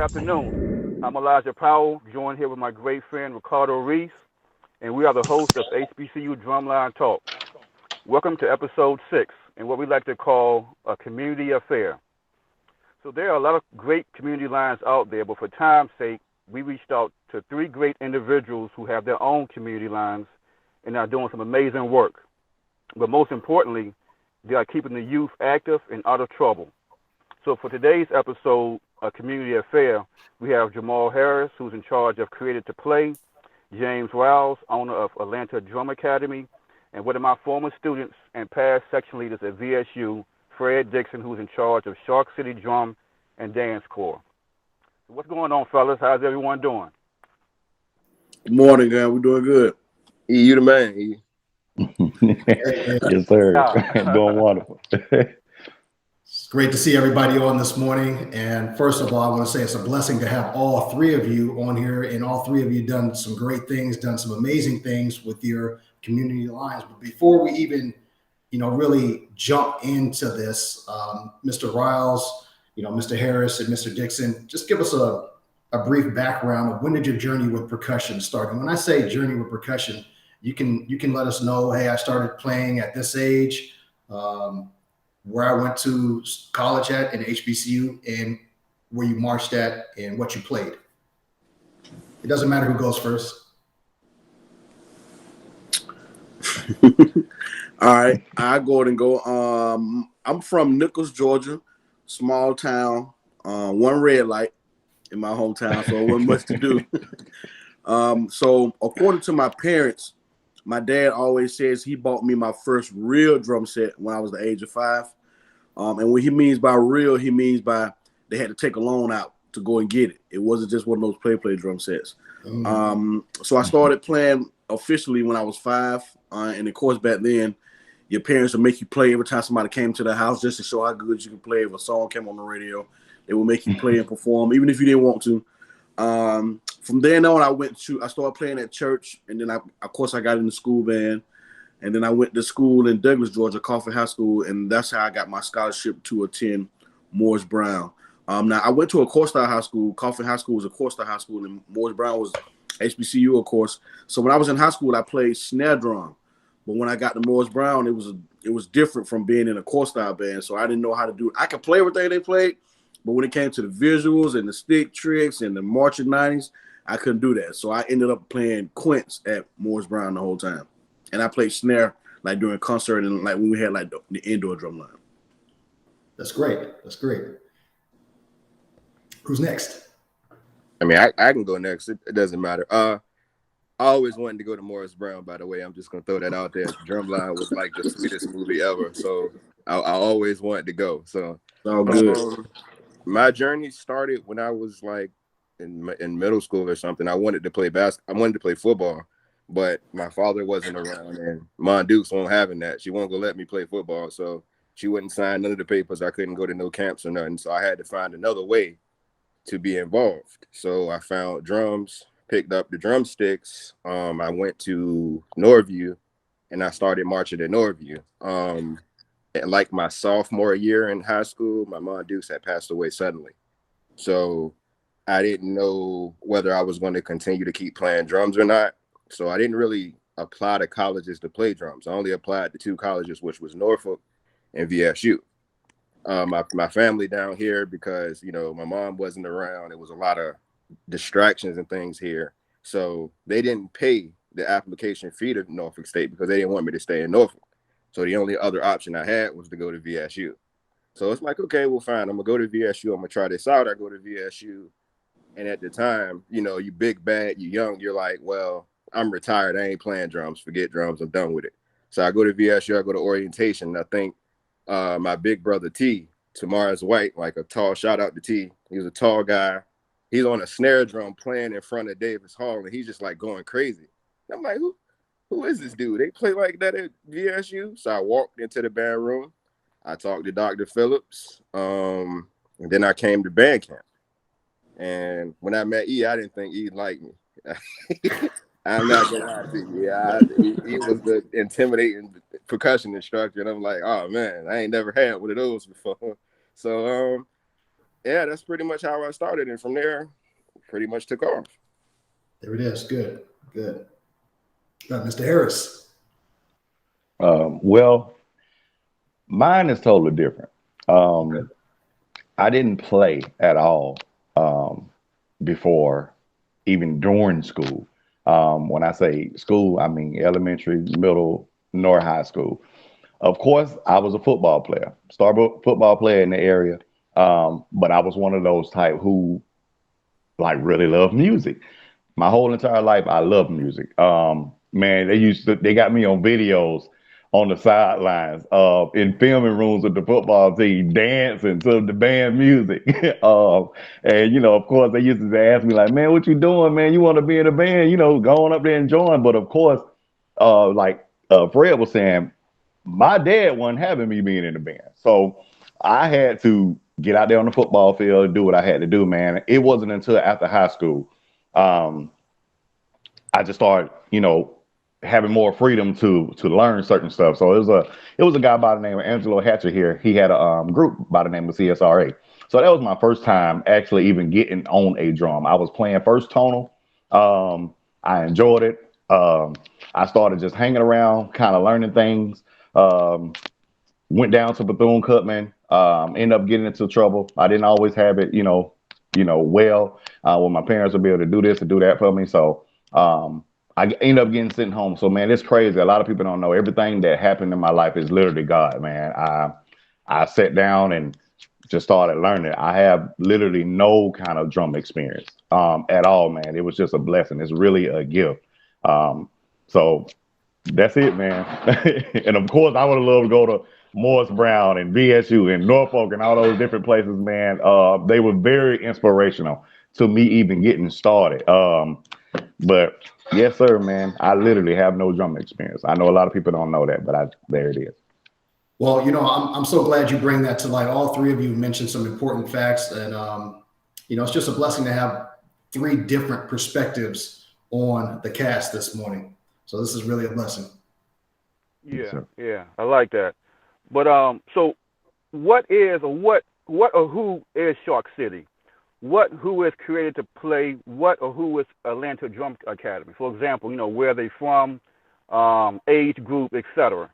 afternoon. I'm Elijah Powell, joined here with my great friend Ricardo Reese, and we are the hosts of HBCU Drumline Talk. Welcome to episode 6, and what we like to call a community affair. So there are a lot of great community lines out there, but for time's sake, we reached out to 3 great individuals who have their own community lines and are doing some amazing work. But most importantly, they are keeping the youth active and out of trouble. So for today's episode, A Community Affair, we have Jamal Harris, who's in charge of Created to Play, James Riles, owner of Atlanta Drum Academy, and one of my former students and past section leaders at VSU, Fred Dixon, who's in charge of Shark City Drum and Dance Corps. So what's going on, fellas? How's everyone doing? Good morning, guys. We're doing good. E, you the man, E. Yes, sir. Doing wonderful. It's great to see everybody on this morning. And first of all, I want to say it's a blessing to have all 3 of you on here, and all 3 of you done some great things, done some amazing things with your community lines. But before we even, really jump into this, Mr. Riles, Mr. Harris and Mr. Dixon, just give us a brief background of when did your journey with percussion start? And when I say journey with percussion, you can let us know, hey, I started playing at this age, where I went to college at in HBCU, and where you marched at and what you played. It doesn't matter who goes first. All right, I go ahead and go. I'm from Nichols, Georgia, small town, one red light in my hometown, so it wasn't much to do. So according to my parents, my dad always says he bought me my first real drum set when I was the age of 5. And what he means by real, he means by they had to take a loan out to go and get it. It wasn't just one of those play drum sets. So I started playing officially when I was 5. And of course, back then, your parents would make you play every time somebody came to the house just to show how good you could play. If a song came on the radio, they would make you play and perform, even if you didn't want to. From then on, I started playing at church, and then of course I got in the school band, and then I went to school in Douglas, Georgia, Coffee High School, and that's how I got my scholarship to attend Morris Brown. Now I went to a core-style high school. Coffee High School was a core-style high school, and Morris Brown was HBCU, of course. So when I was in high school, I played snare drum, but when I got to Morris Brown, it was different from being in a core-style band. So I didn't know how to do it. I could play everything they played, but when it came to the visuals and the stick tricks and the marching 90s, I couldn't do that. So I ended up playing quints at Morris Brown the whole time. And I played snare like during concert and like when we had like the indoor drum line. That's great. That's great. Who's next? I mean, I can go next. It doesn't matter. I always wanted to go to Morris Brown, by the way. I'm just going to throw that out there. Drumline was like the sweetest movie ever. So I always wanted to go. So all good. My journey started when I was like in middle school or something. I wanted to play basketball. I wanted to play football, but my father wasn't around, and Mom Dukes won't having that. She won't go let me play football, so she wouldn't sign none of the papers. I couldn't go to no camps or nothing, so I had to find another way to be involved. So I found drums, picked up the drumsticks. I went to Norview, and I started marching at Norview. Like my sophomore year in high school, my Mom Dukes had passed away suddenly, so I didn't know whether I was going to continue to keep playing drums or not. So I didn't really apply to colleges to play drums. I only applied to 2 colleges, which was Norfolk and VSU. My family down here, because, my mom wasn't around. It was a lot of distractions and things here. So they didn't pay the application fee to Norfolk State because they didn't want me to stay in Norfolk. So the only other option I had was to go to VSU. So it's like, okay, well, fine. I'm going to go to VSU. I'm going to try this out. I go to VSU. And at the time, you big bad, you young, you're like, well, I'm retired. I ain't playing drums. Forget drums. I'm done with it. So I go to VSU. I go to orientation. I think my big brother T, Tamara's White, like a tall, shout out to T. He was a tall guy. He's on a snare drum playing in front of Davis Hall, and he's just like going crazy. I'm like, who is this dude? They play like that at VSU? So I walked into the band room. I talked to Dr. Phillips. And then I came to band camp. And when I met E, I didn't think E'd like me. I'm not gonna lie to you. Yeah, he was the intimidating percussion instructor, and I'm like, oh man, I ain't never had one of those before. So yeah, that's pretty much how I started, and from there, pretty much took off. There it is. Good. Mr. Harris. Well, mine is totally different. Okay. I didn't play at all before, even during school. When I say school, I mean elementary, middle, nor high school. Of course, I was a football player, star football player in the area. But I was one of those type who like really love music. My whole entire life, I love music. Man, they got me on videos on the sidelines, in filming rooms with the football team, dancing to the band music. And of course, they used to ask me like, "Man, what you doing, man? You want to be in a band? Going up there and join." But of course, Fred was saying, my dad wasn't having me being in the band, so I had to get out there on the football field and do what I had to do, man. It wasn't until after high school. Um, I just started, having more freedom to learn certain stuff. So it was a guy by the name of Angelo Hatcher here. He had a group by the name of CSRA. So that was my first time actually even getting on a drum. I was playing first tonal. I enjoyed it. I started just hanging around, kind of learning things. Um, Went down to Bethune-Cookman. Ended up getting into trouble. I didn't always have it, well, when my parents would be able to do this and do that for me. So I ended up getting sent home. So man, it's crazy. A lot of people don't know everything that happened in my life is literally God, man. I sat down and just started learning. I have literally no kind of drum experience at all, man. It was just a blessing. It's really a gift. So that's it, man. And of course, I would have loved to go to Morris Brown and VSU and Norfolk and all those different places, man. They were very inspirational to me even getting started. But yes, sir, man. I literally have no drum experience. I know a lot of people don't know that, but there it is. Well, I'm so glad you bring that to light. All three of you mentioned some important facts, and it's just a blessing to have three different perspectives on the cast this morning. So this is really a blessing. Yeah, I like that. But so what or who is Shark City? Who is created to play? What or who is Atlanta Drum Academy? For example, where are they from, age group, etc.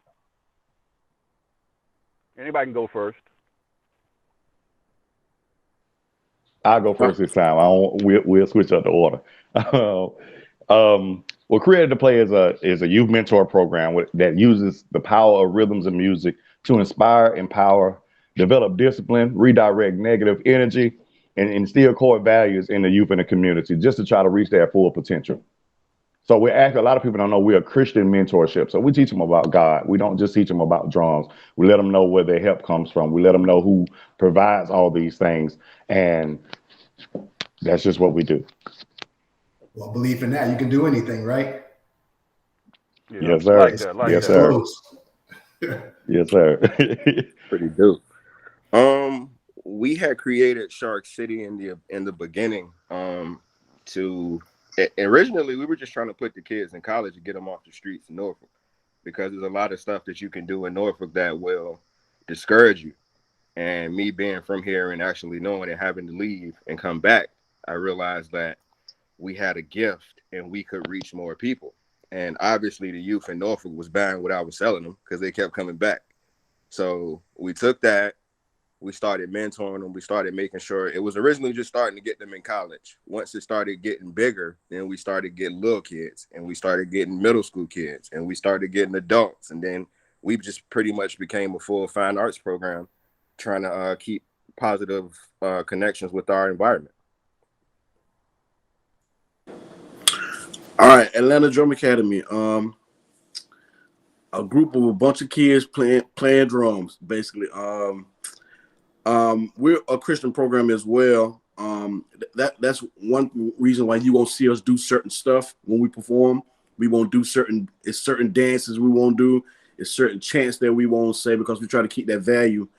Anybody can go first. I'll go first this time. We'll switch up the order. Well, Created to Play is a youth mentor program that uses the power of rhythms and music to inspire, empower, develop discipline, redirect negative energy, and instill core values in the youth and the community just to try to reach their full potential. So a lot of people don't know we're a Christian mentorship. So we teach them about God. We don't just teach them about drums. We let them know where their help comes from. We let them know who provides all these things. And that's just what we do. Well, belief in that, you can do anything, right? Yeah, yes, sir. Yes, sir. Yes, sir. Pretty dope. We had created Shark City in the beginning. Originally we were just trying to put the kids in college and get them off the streets in Norfolk, because there's a lot of stuff that you can do in Norfolk that will discourage you. And me being from here and actually knowing and having to leave and come back, I realized that we had a gift and we could reach more people. And obviously the youth in Norfolk was buying what I was selling them because they kept coming back. So we took that, we started mentoring them, we started making sure it was originally just starting to get them in college. Once it started getting bigger, then we started getting little kids, and we started getting middle school kids, and we started getting adults. And then we just pretty much became a full fine arts program, trying to keep positive connections with our environment. All right, Atlanta Drum Academy. A group of a bunch of kids playing drums, basically. We're a Christian program as well. That's one reason why you won't see us do certain stuff when we perform. We won't do certain dances we won't do. It's certain chants that we won't say, because we try to keep that value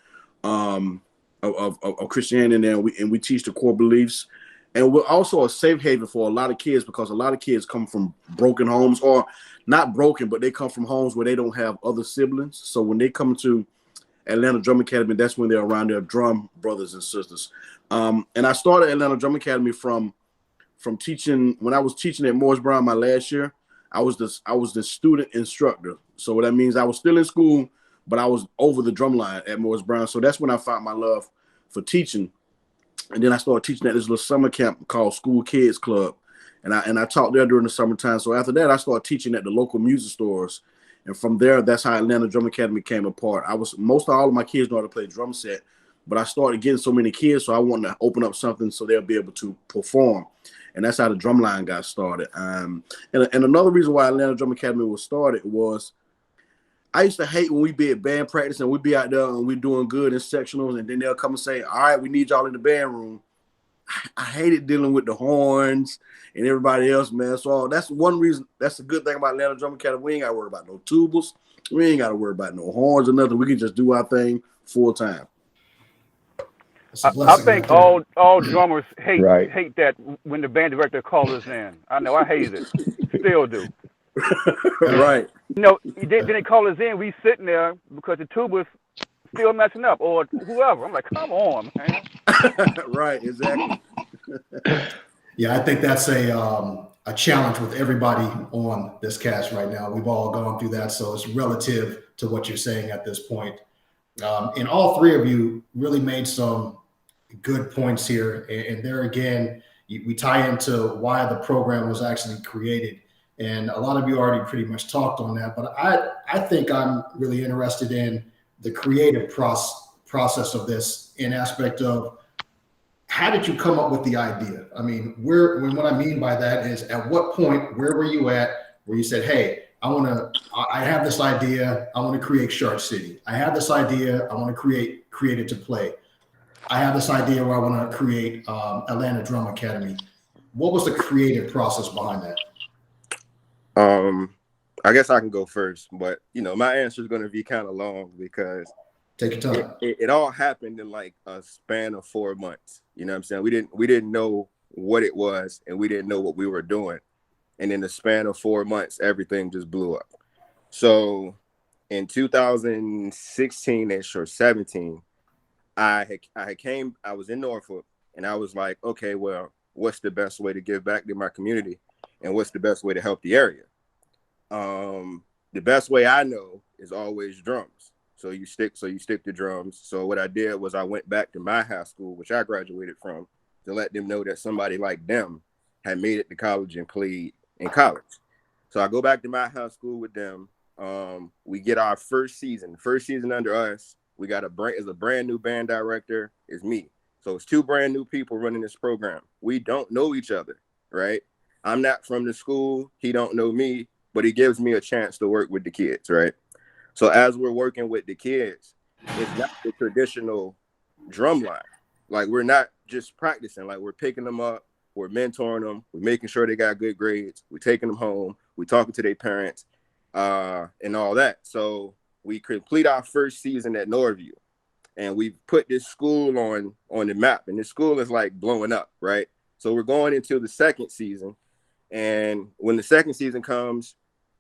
of Christianity in there, and we teach the core beliefs. And we're also a safe haven for a lot of kids, because a lot of kids come from broken homes, or not broken, but they come from homes where they don't have other siblings. So when they come to Atlanta Drum Academy. That's when they're around their drum brothers and sisters. And I started Atlanta Drum Academy from teaching. When I was teaching at Morris Brown my last year, I was the student instructor. So what that means, I was still in school, but I was over the drum line at Morris Brown. So that's when I found my love for teaching. And then I started teaching at this little summer camp called School Kids Club. And I taught there during the summertime. So after that, I started teaching at the local music stores. And from there, that's how Atlanta Drum Academy came apart. Most of all of my kids know how to play drum set, but I started getting so many kids, so I wanted to open up something so they'll be able to perform. And that's how the Drumline got started. And another reason why Atlanta Drum Academy was started was I used to hate when we be at band practice and we'd be out there and we're doing good in sectionals, and then they'll come and say, all right, we need y'all in the band room. I hated dealing with the horns and everybody else, man. So that's one reason. That's a good thing about Atlanta Drum Academy. We ain't got to worry about no tubas. We ain't got to worry about no horns or nothing. We can just do our thing full time. I think all drummers hate that when the band director calls us in. I know I hated it. Still do. Right. You know, then they call us in. We sitting there because the tuba's still messing up, or whoever. I'm like, come on, man. Right, exactly. Yeah, I think that's a challenge with everybody on this cast right now. We've all gone through that, so it's relative to what you're saying at this point. And all three of you really made some good points here. And there again, we tie into why the program was actually created. And a lot of you already pretty much talked on that, but I think I'm really interested in the creative process of this in aspect of how did you come up with the idea? I mean, what I mean by that is at what point, where were you at where you said, hey, I have this idea. I want to create Shark City. I have this idea. I want to create It to Play. I have this idea where I want to create Atlanta Drum Academy. What was the creative process behind that? I guess I can go first, but my answer is going to be kind of long because take your time. It all happened in like a span of 4 months. You know what I'm saying? We didn't know what it was, and we didn't know what we were doing. And in the span of 4 months, everything just blew up. So in 2016-ish or 17, I was in Norfolk, and I was like, okay, well, what's the best way to give back to my community? And what's the best way to help the area? The best way I know is always drums. So you stick to drums. So what I did was I went back to my high school, which I graduated from, to let them know that somebody like them had made it to college and played in college. So I go back to my high school with them. We get our first season under us. We got a brand new band director is me. So it's 2 brand new people running this program. We don't know each other, right? I'm not from the school. He don't know me, but he gives me a chance to work with the kids, right? So as we're working with the kids, it's not the traditional drum line. Like, we're not just practicing. Like, we're picking them up, we're mentoring them, we're making sure they got good grades, we're taking them home, we're talking to their parents, and all that. So we complete our first season at Norview, and we put this school on the map, and this school is like blowing up, right? So we're going into the second season, and when the second season comes,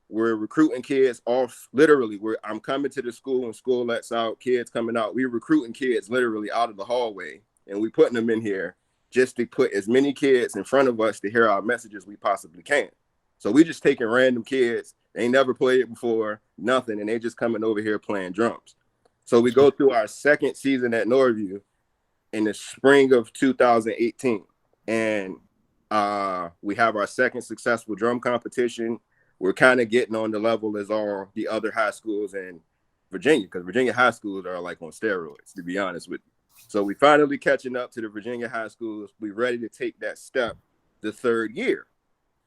we're recruiting kids off. Literally, I'm coming to the school and school lets out, kids coming out. We're recruiting kids literally out of the hallway, and we putting them in here just to put as many kids in front of us to hear our messages we possibly can. So we just taking random kids. They ain't never played before, nothing, and they just coming over here playing drums. So we go through our second season at Norview in the spring of 2018, and we have our second successful drum competition. We're kind of getting on the level as all the other high schools in Virginia, because Virginia high schools are like on steroids, to be honest with you. So we finally catching up to the Virginia high schools. We're ready to take that step the third year.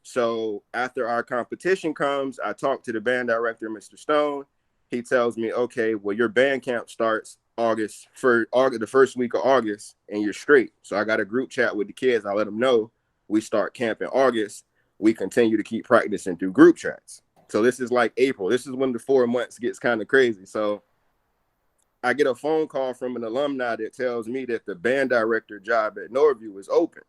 So after our competition comes, I talk to the band director, Mr. Stone. He tells me, okay, well, your band camp starts the first week of August, and you're straight. So I got a group chat with the kids. I let them know we start camp in August. We continue to keep practicing through group chats. So this is like April. This is when the 4 months gets kind of crazy. So I get a phone call from an alumni that tells me that the band director job at Norview is open.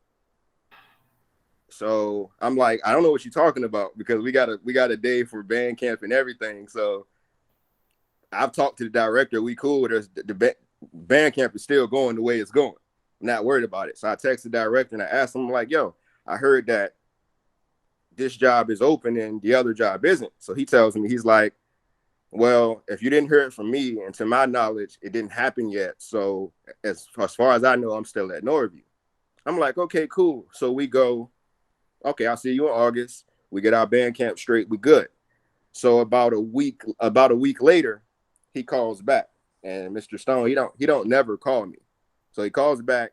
So I'm like, I don't know what you're talking about, because we got a day for band camp and everything. So I've talked to the director. We cool. The band camp is still going the way it's going. I'm not worried about it. So I texted the director and I asked him, I'm like, yo, I heard that this job is open and the other job isn't. So he tells me, he's like, well, if you didn't hear it from me, and to my knowledge, it didn't happen yet. So as far as I know, I'm still at Norview. I'm like, okay, cool. So we go, okay, I'll see you in August. We get our band camp straight. We good. So about a week later, he calls back. And Mr. Stone, he don't never call me. So he calls back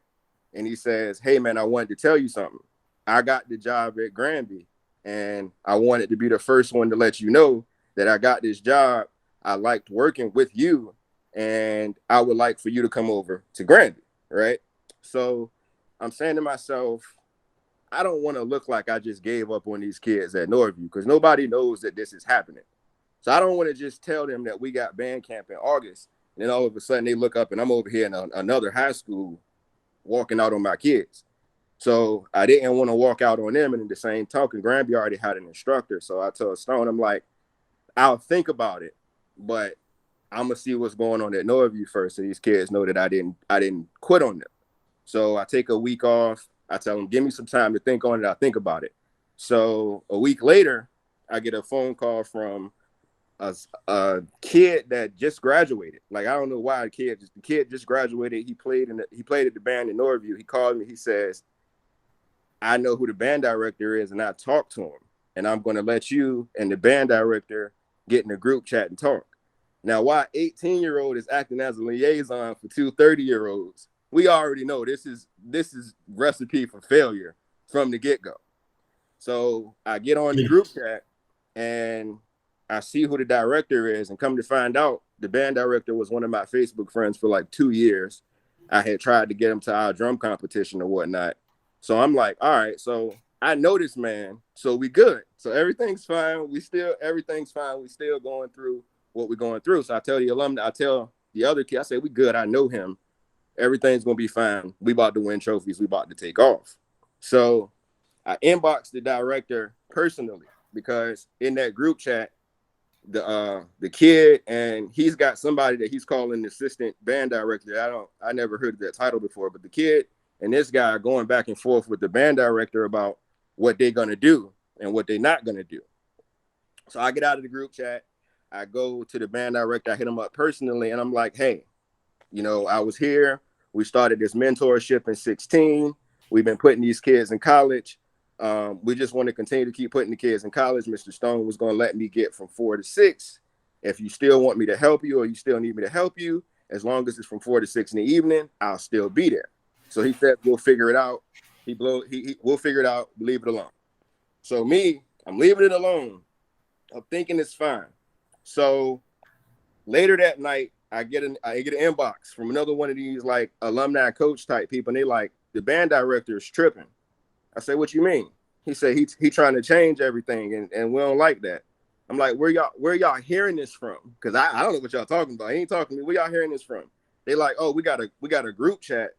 and he says, hey man, I wanted to tell you something. I got the job at Granby and I wanted to be the first one to let you know that I got this job. I liked working with you and I would like for you to come over to Granby, right? So I'm saying to myself, I don't want to look like I just gave up on these kids at Norview because nobody knows that this is happening. So I don't want to just tell them that we got band camp in August and then all of a sudden they look up and I'm over here in another high school walking out on my kids. So I didn't want to walk out on them. And in the same token, Granby already had an instructor. So I told Stone, I'm like, I'll think about it, but I'm gonna see what's going on at Norview first, so these kids know that I didn't quit on them. So I take a week off. I tell them, give me some time to think on it. I'll think about it. So a week later, I get a phone call from a kid that just graduated. Like I don't know why the kid just graduated. He played at the band in Norview. He called me. He says, I know who the band director is, and I talked to him, and I'm going to let you and the band director get in a group chat and talk. Now, why 18-year-old is acting as a liaison for two 30-year-olds, we already know this is recipe for failure from the get-go. So I get on the group chat and I see who the director is, and come to find out, the band director was one of my Facebook friends for like 2 years. I had tried to get him to our drum competition or whatnot. So I'm like, all right, so I know this man, so we good. So everything's fine. Everything's fine. We still going through what we're going through. So I tell the alumni, I tell the other kid, I say, we good. I know him. Everything's going to be fine. We about to win trophies. We about to take off. So I inboxed the director personally because in that group chat, the kid, and he's got somebody that he's calling the assistant band director. I never heard of that title before, but the kid and this guy are going back and forth with the band director about what they're going to do and what they're not going to do. So I get out of the group chat. I go to the band director. I hit him up personally, and I'm like, hey, I was here. We started this mentorship in 2016. We've been putting these kids in college. We just want to continue to keep putting the kids in college. Mr. Stone was going to let me get from 4 to 6. If you still want me to help you or you still need me to help you, as long as it's from 4 to 6 in the evening, I'll still be there. So he said, we'll figure it out. We'll figure it out. Leave it alone. So I'm leaving it alone. I'm thinking it's fine. So later that night, I get an inbox from another one of these like alumni coach type people. And they like, the band director is tripping. I say, what you mean? He said, he trying to change everything and we don't like that. I'm like, where y'all hearing this from? Because I don't know what y'all talking about. He ain't talking to me. Where y'all hearing this from? They like, oh, we got a group chat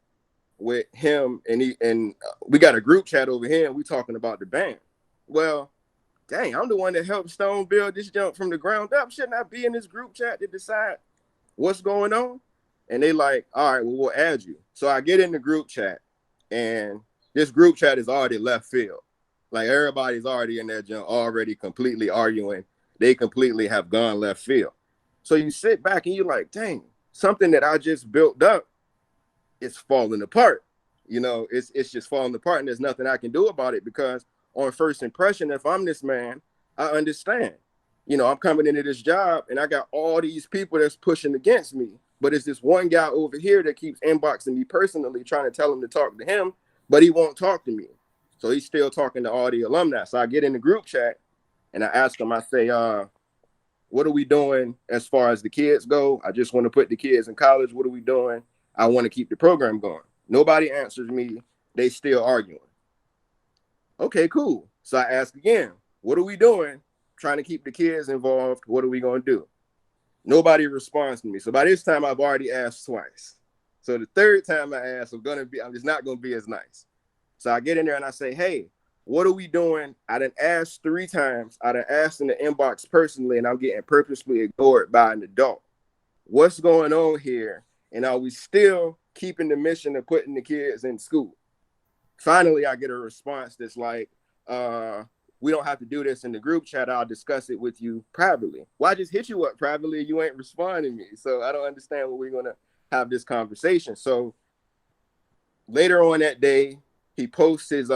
with him and we got a group chat over here and we talking about the band. Well, dang, I'm the one that helped Stone build this jump from the ground up. Shouldn't I be in this group chat to decide what's going on? And they like, all right, well, we'll add you. So I get in the group chat and this group chat is already left field. Like everybody's already in that jump, already completely arguing. They completely have gone left field. So you sit back and you're like, dang, something that I just built up, it's falling apart. It's just falling apart and there's nothing I can do about it because on first impression, if I'm this man, I understand. I'm coming into this job and I got all these people that's pushing against me, but it's this one guy over here that keeps inboxing me personally, trying to tell him to talk to him, but he won't talk to me. So he's still talking to all the alumni. So I get in the group chat and I ask him, I say, what are we doing as far as the kids go? I just want to put the kids in college. What are we doing? I want to keep the program going. Nobody answers me. They still arguing. Okay, cool. So I ask again, what are we doing? Trying to keep the kids involved. What are we going to do? Nobody responds to me. So by this time, I've already asked twice. So the third time I ask, I'm just not going to be as nice. So I get in there and I say, hey, what are we doing? I done asked 3 times. I done asked in the inbox personally, and I'm getting purposely ignored by an adult. what's going on here? And are we still keeping the mission of putting the kids in school? Finally, I get a response that's like, we don't have to do this in the group chat. I'll discuss it with you privately. Well, I just hit you up privately. You ain't responding to me. So I don't understand when we're going to have this conversation. So later on that day, he posts his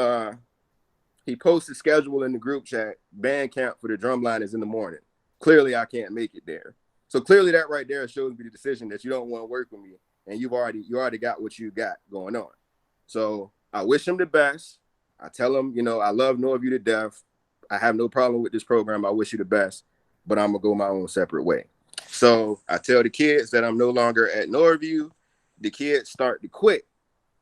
schedule in the group chat. Band camp for the Drumline is in the morning. Clearly, I can't make it there. So clearly that right there shows me the decision that you don't want to work with me. And you already got what you got going on. So I wish him the best. I tell him, you know, I love Norview to death. I have no problem with this program. I wish you the best, but I'm going to go my own separate way. So I tell the kids that I'm no longer at Norview. The kids start to quit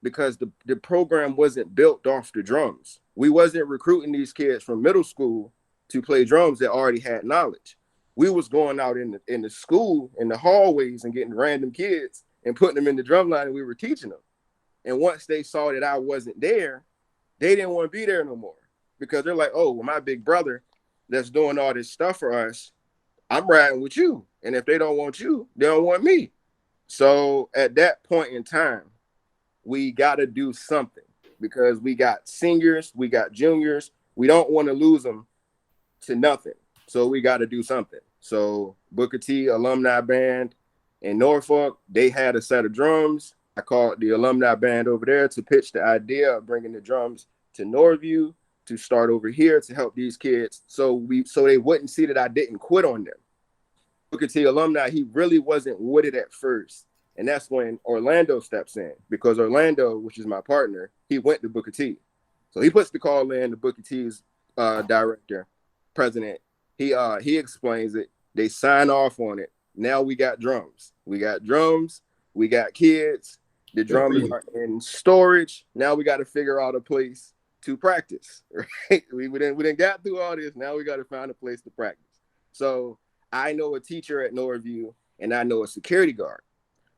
because the program wasn't built off the drums. We wasn't recruiting these kids from middle school to play drums that already had knowledge. We was going out in the school, in the hallways, and getting random kids and putting them in the drumline, and we were teaching them. And once they saw that I wasn't there, they didn't want to be there no more. Because they're like, oh, well, my big brother that's doing all this stuff for us, I'm riding with you. And if they don't want you, they don't want me. So at that point in time, we got to do something because we got seniors, we got juniors. We don't want to lose them to nothing. So we got to do something. So Booker T Alumni Band in Norfolk, they had a set of drums. I called the alumni band over there to pitch the idea of bringing the drums to Norview to start over here to help these kids so they wouldn't see that I didn't quit on them. Booker T Alumni, he really wasn't with it at first. And that's when Orlando steps in because Orlando, which is my partner, he went to Booker T. So he puts the call in to Booker T's director, president. He explains it. They sign off on it. Now we got drums. We got drums. We got kids. The drums are in storage. Now we got to figure out a place to practice, right? We didn't got through all this. Now we got to find a place to practice. So I know a teacher at Norview and I know a security guard.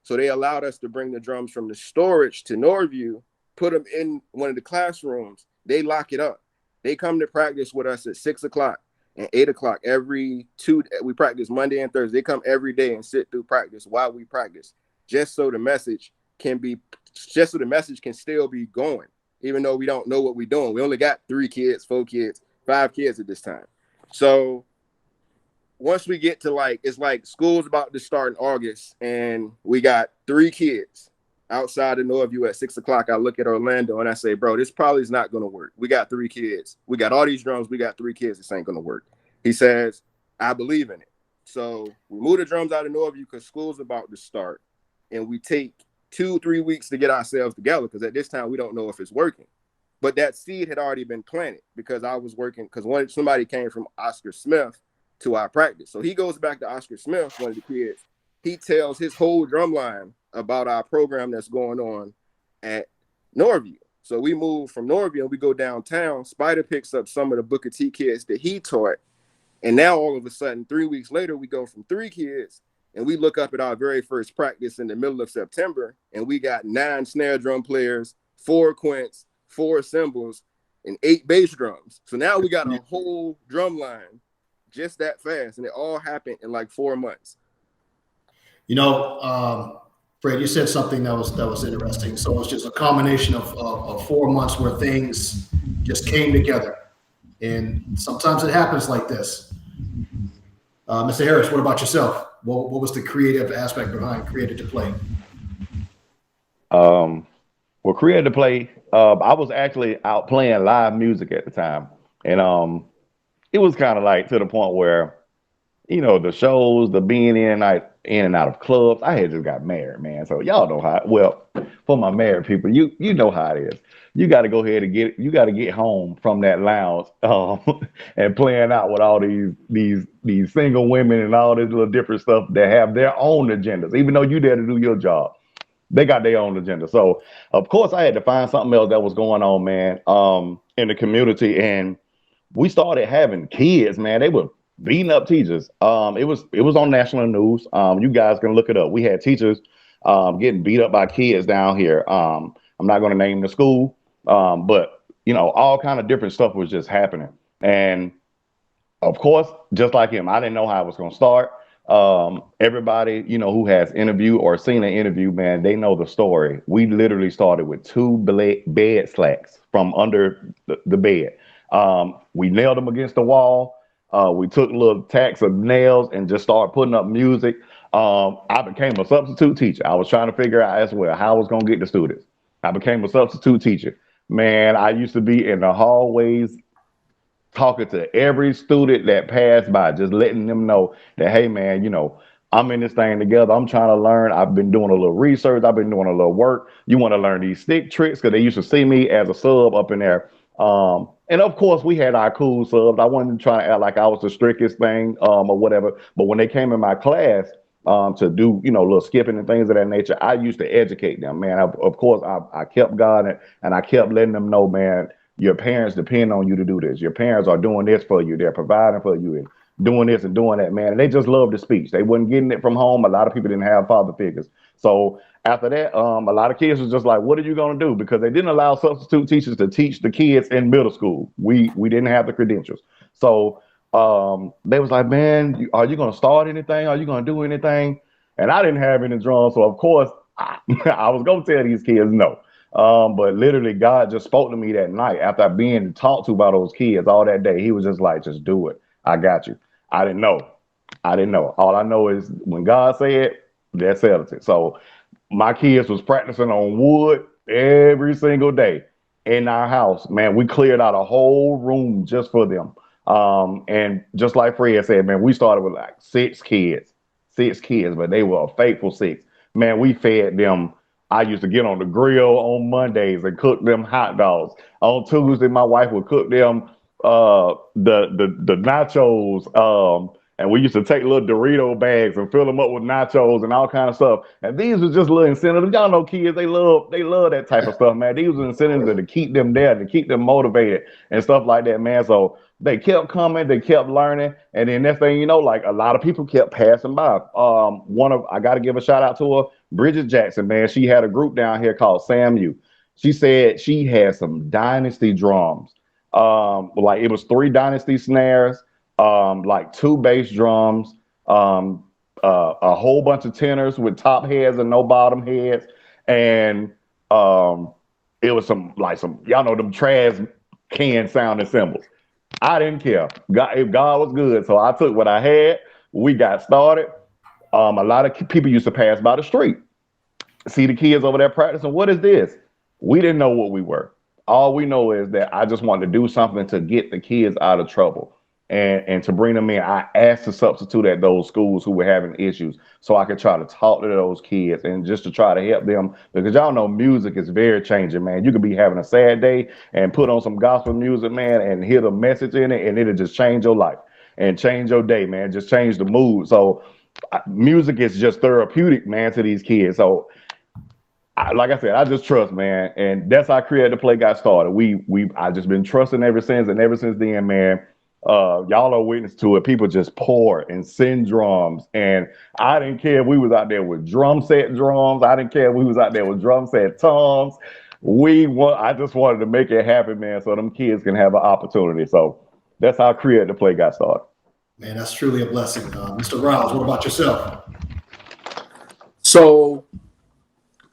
So they allowed us to bring the drums from the storage to Norview, put them in one of the classrooms. They lock it up. They come to practice with us at 6 o'clock and 8 o'clock every 2. We practice Monday and Thursday. They come every day and sit through practice while we practice, just so the message can still be going. Even though we don't know what we're doing. We only got 3 kids, 4 kids, 5 kids at this time. So once we get to it's like school's about to start in August and we got 3 kids outside of Norview at 6 o'clock. I look at Orlando and I say, bro, this probably is not going to work. We got 3 kids. We got all these drums. We got 3 kids. This ain't going to work. He says, I believe in it. So we move the drums out of Norview because school's about to start and we take 2-3 weeks to get ourselves together because at this time we don't know if it's working. But that seed had already been planted because I was working because somebody came from Oscar Smith to our practice. So he goes back to Oscar Smith, one of the kids. He tells his whole drum line about our program that's going on at Norview. So we move from Norview and we go downtown. Spider picks up some of the Booker T kids that he taught. And now all of a sudden, 3 weeks later, we go from 3 kids and we look up at our very first practice in the middle of September, and we got 9 snare drum players, 4 quints, 4 cymbals, and 8 bass drums. So now we got a whole drum line just that fast, and it all happened in like 4 months. You know, Fred, you said something that was interesting. So it's just a combination of 4 months where things just came together, and sometimes it happens like this. Mr. Harris, what about yourself? What was the creative aspect behind Created to Play? Well, Created to Play, I was actually out playing live music at the time. And it was kind of like to the point where, you know, the shows, the being in and out of clubs, I had just got married, man. So y'all know how, well, for my married people, you know how it is. You got to go ahead and get home from that lounge and playing out with all these single women and all this little different stuff that have their own agendas. Even though you there to do your job, they got their own agenda. So of course I had to find something else that was going on, man, in the community. And we started having kids, man. They were beating up teachers. It was on national news. You guys can look it up. We had teachers getting beat up by kids down here. I'm not going to name the school. But, you know, all kind of different stuff was just happening. And of course, just like him, I didn't know how it was going to start. Everybody, you know, who has interviewed or seen an interview, man, they know the story. We literally started with two bed slats from under the bed. We nailed them against the wall. We took little tacks of nails and just started putting up music. I became a substitute teacher. I was trying to figure out as well how I was going to get the students. I became a substitute teacher. Man, I used to be in the hallways talking to every student that passed by, just letting them know that, hey, man, you know, I'm in this thing together. I'm trying to learn. I've been doing a little research. I've been doing a little work. You want to learn these stick tricks? Because they used to see me as a sub up in there. And of course, we had our cool subs. I wasn't trying to act like I was the strictest thing or whatever. But when they came in my class to do, you know, little skipping and things of that nature, I used to educate them, man. Of course, I kept God and I kept letting them know, man, your parents depend on you to do this. Your parents are doing this for you. They're providing for you and doing this and doing that, man. And they just love the speech. They wasn't getting it from home. A lot of people didn't have father figures. So after that, a lot of kids was just like, what are you going to do? Because they didn't allow substitute teachers to teach the kids in middle school. We didn't have the credentials. So they was like, man, are you going to start anything? Are you going to do anything? And I didn't have any drums. So of course, I was going to tell these kids no. But literally, God just spoke to me that night after being talked to by those kids all that day. He was just like, just do it. I got you. I didn't know. All I know is when God said, that settles it. So my kids was practicing on wood every single day in our house. Man, we cleared out a whole room just for them. And just like Fred said, man, we started with like six kids, but they were a faithful six. Man, we fed them. I used to get on the grill on Mondays and cook them hot dogs. On Tuesday, my wife would cook them the nachos. And we used to take little Dorito bags and fill them up with nachos and all kind of stuff. And these were just little incentives. Y'all know kids, they love that type of stuff, man. These were incentives to keep them there, to keep them motivated and stuff like that, man. So they kept coming, they kept learning, and then next thing you know, like a lot of people kept passing by. I got to give a shout out to her, Bridget Jackson, man. She had a group down here called SAMU. She said she had some Dynasty drums. Like it was 3 Dynasty snares, like 2 bass drums, a whole bunch of tenors with top heads and no bottom heads, and it was some y'all know them trash can sounding cymbals. I didn't care. If God was good, so I took what I had. We got started. A lot of people used to pass by the street, see the kids over there practicing. What is this? We didn't know what we were. All we know is that I just wanted to do something to get the kids out of trouble and to bring them in. I asked to substitute at those schools who were having issues so I could try to talk to those kids and just to try to help them, because y'all know music is very changing, man. You could be having a sad day and put on some gospel music, man, and hear the message in it, and it'll just change your life and change your day, man. Just change the mood. So music is just therapeutic, man, to these kids. So like I said, I just trust, man, and that's how Create the Play got started. I just been trusting ever since, and ever since then, man. Y'all are witness to it. People just pour and send drums, and I didn't care if we was out there with drum set drums. I didn't care if we was out there with drum set toms. I just wanted to make it happen, man, so them kids can have an opportunity. So that's how Create the Play got started. Man, that's truly a blessing. Mr. Riles, what about yourself? So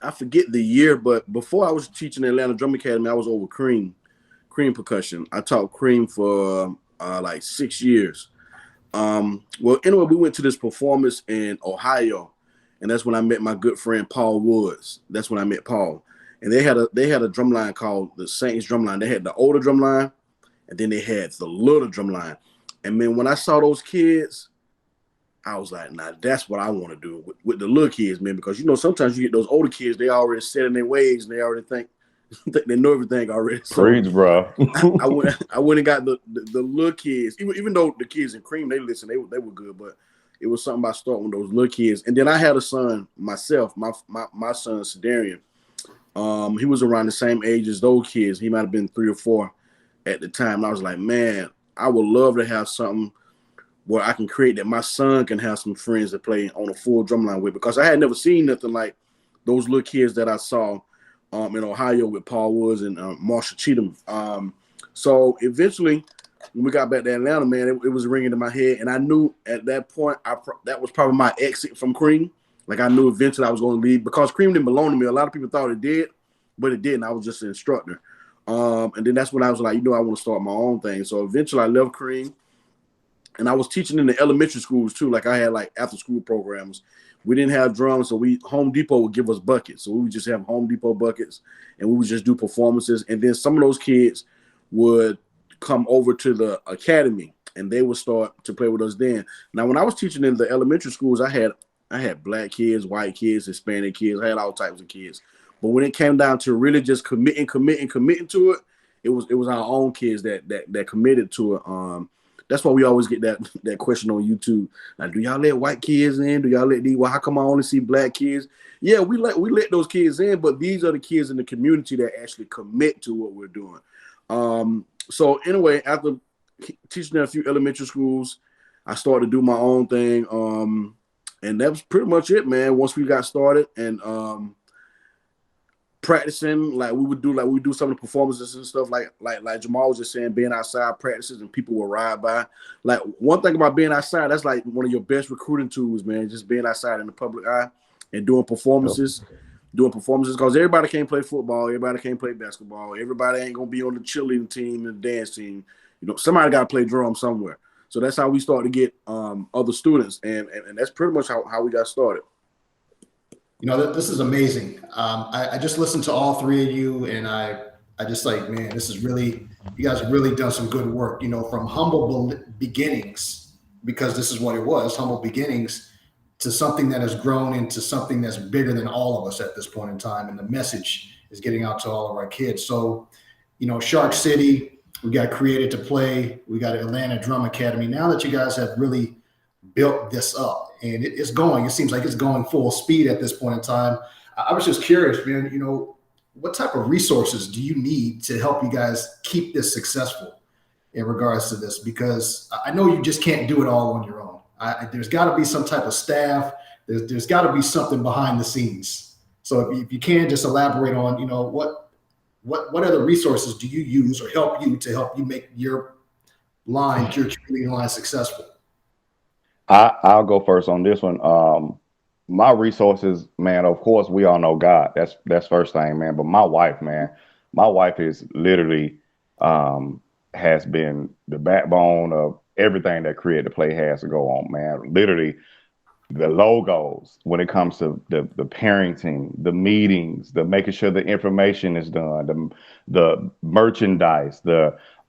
I forget the year, but before I was teaching at Atlanta Drum Academy, I was over Cream percussion. I taught Cream for like 6 years. Well, anyway, we went to this performance in Ohio, and that's when I met my good friend Paul Woods. That's when I met Paul, and they had a drum line called the Saints drum line. They had the older drum line, and then they had the little drum line. And man, when I saw those kids, I was like, nah, that's what I want to do with the little kids, man. Because you know, sometimes you get those older kids, they already set in their ways, and they already think they know everything already. So Preach, bro. I went and got the little kids. Even though the kids in Cream, they listen, they were good, but it was something about starting with those little kids. And then I had a son myself, my son Cedarian. He was around the same age as those kids. He might have been 3 or 4 at the time. And I was like, man, I would love to have something where I can create that my son can have some friends to play on a full drumline with, because I had never seen nothing like those little kids that I saw in Ohio with Paul Woods and Marshall Cheatham. So eventually when we got back to Atlanta, man, it was ringing in my head, and I knew at that point that was probably my exit from Cream. Like I knew eventually I was going to leave because Cream didn't belong to me. A lot of people thought it did, but it didn't. I was just an instructor. And then that's when I was like, I want to start my own thing. So eventually I left Cream, and I was teaching in the elementary schools too. Like I had like after school programs. We didn't have drums, so Home Depot would give us buckets. So we would just have Home Depot buckets, and we would just do performances. And then some of those kids would come over to the academy, and they would start to play with us then. Now, when I was teaching in the elementary schools, I had black kids, white kids, Hispanic kids. I had all types of kids. But when it came down to really just committing to it, it was our own kids that committed to it. That's why we always get that question on YouTube. Like, do y'all let white kids in? Do y'all let these? Well, how come I only see black kids? Yeah, we let those kids in, but these are the kids in the community that actually commit to what we're doing. So anyway, after teaching at a few elementary schools, I started to do my own thing. And that was pretty much it, man. Once we got started and practicing, like we would do some of the performances and stuff like Jamal was just saying, being outside practices and people will ride by. Like one thing about being outside, that's like one of your best recruiting tools, man. Just being outside in the public eye and doing performances. Because everybody can't play football, everybody can't play basketball, everybody ain't gonna be on the cheerleading team and the dance team. Somebody gotta play drums somewhere. So that's how we started to get other students, and that's pretty much how we got started. This is amazing. I just listened to all three of you, and I just like, man, this is really, you guys have really done some good work, from humble beginnings, because this is what it was, humble beginnings, to something that has grown into something that's bigger than all of us at this point in time. And the message is getting out to all of our kids. So, Shark City, we got Created to Play, we got Atlanta Drum Academy. Now that you guys have really built this up, and it seems like it's going full speed at this point in time. I was just curious, man, what type of resources do you need to help you guys keep this successful in regards to this? Because I know you just can't do it all on your own. There's got to be some type of staff. There's got to be something behind the scenes. So if you can just elaborate on, what other resources do you use or help you make your community line successful? I'll go first on this one. My resources, man, of course, we all know God. That's first thing, man. But my wife is literally has been the backbone of everything that Create to Play has to go on, man. Literally, the logos when it comes to the parenting, the meetings, the making sure the information is done, the merchandise,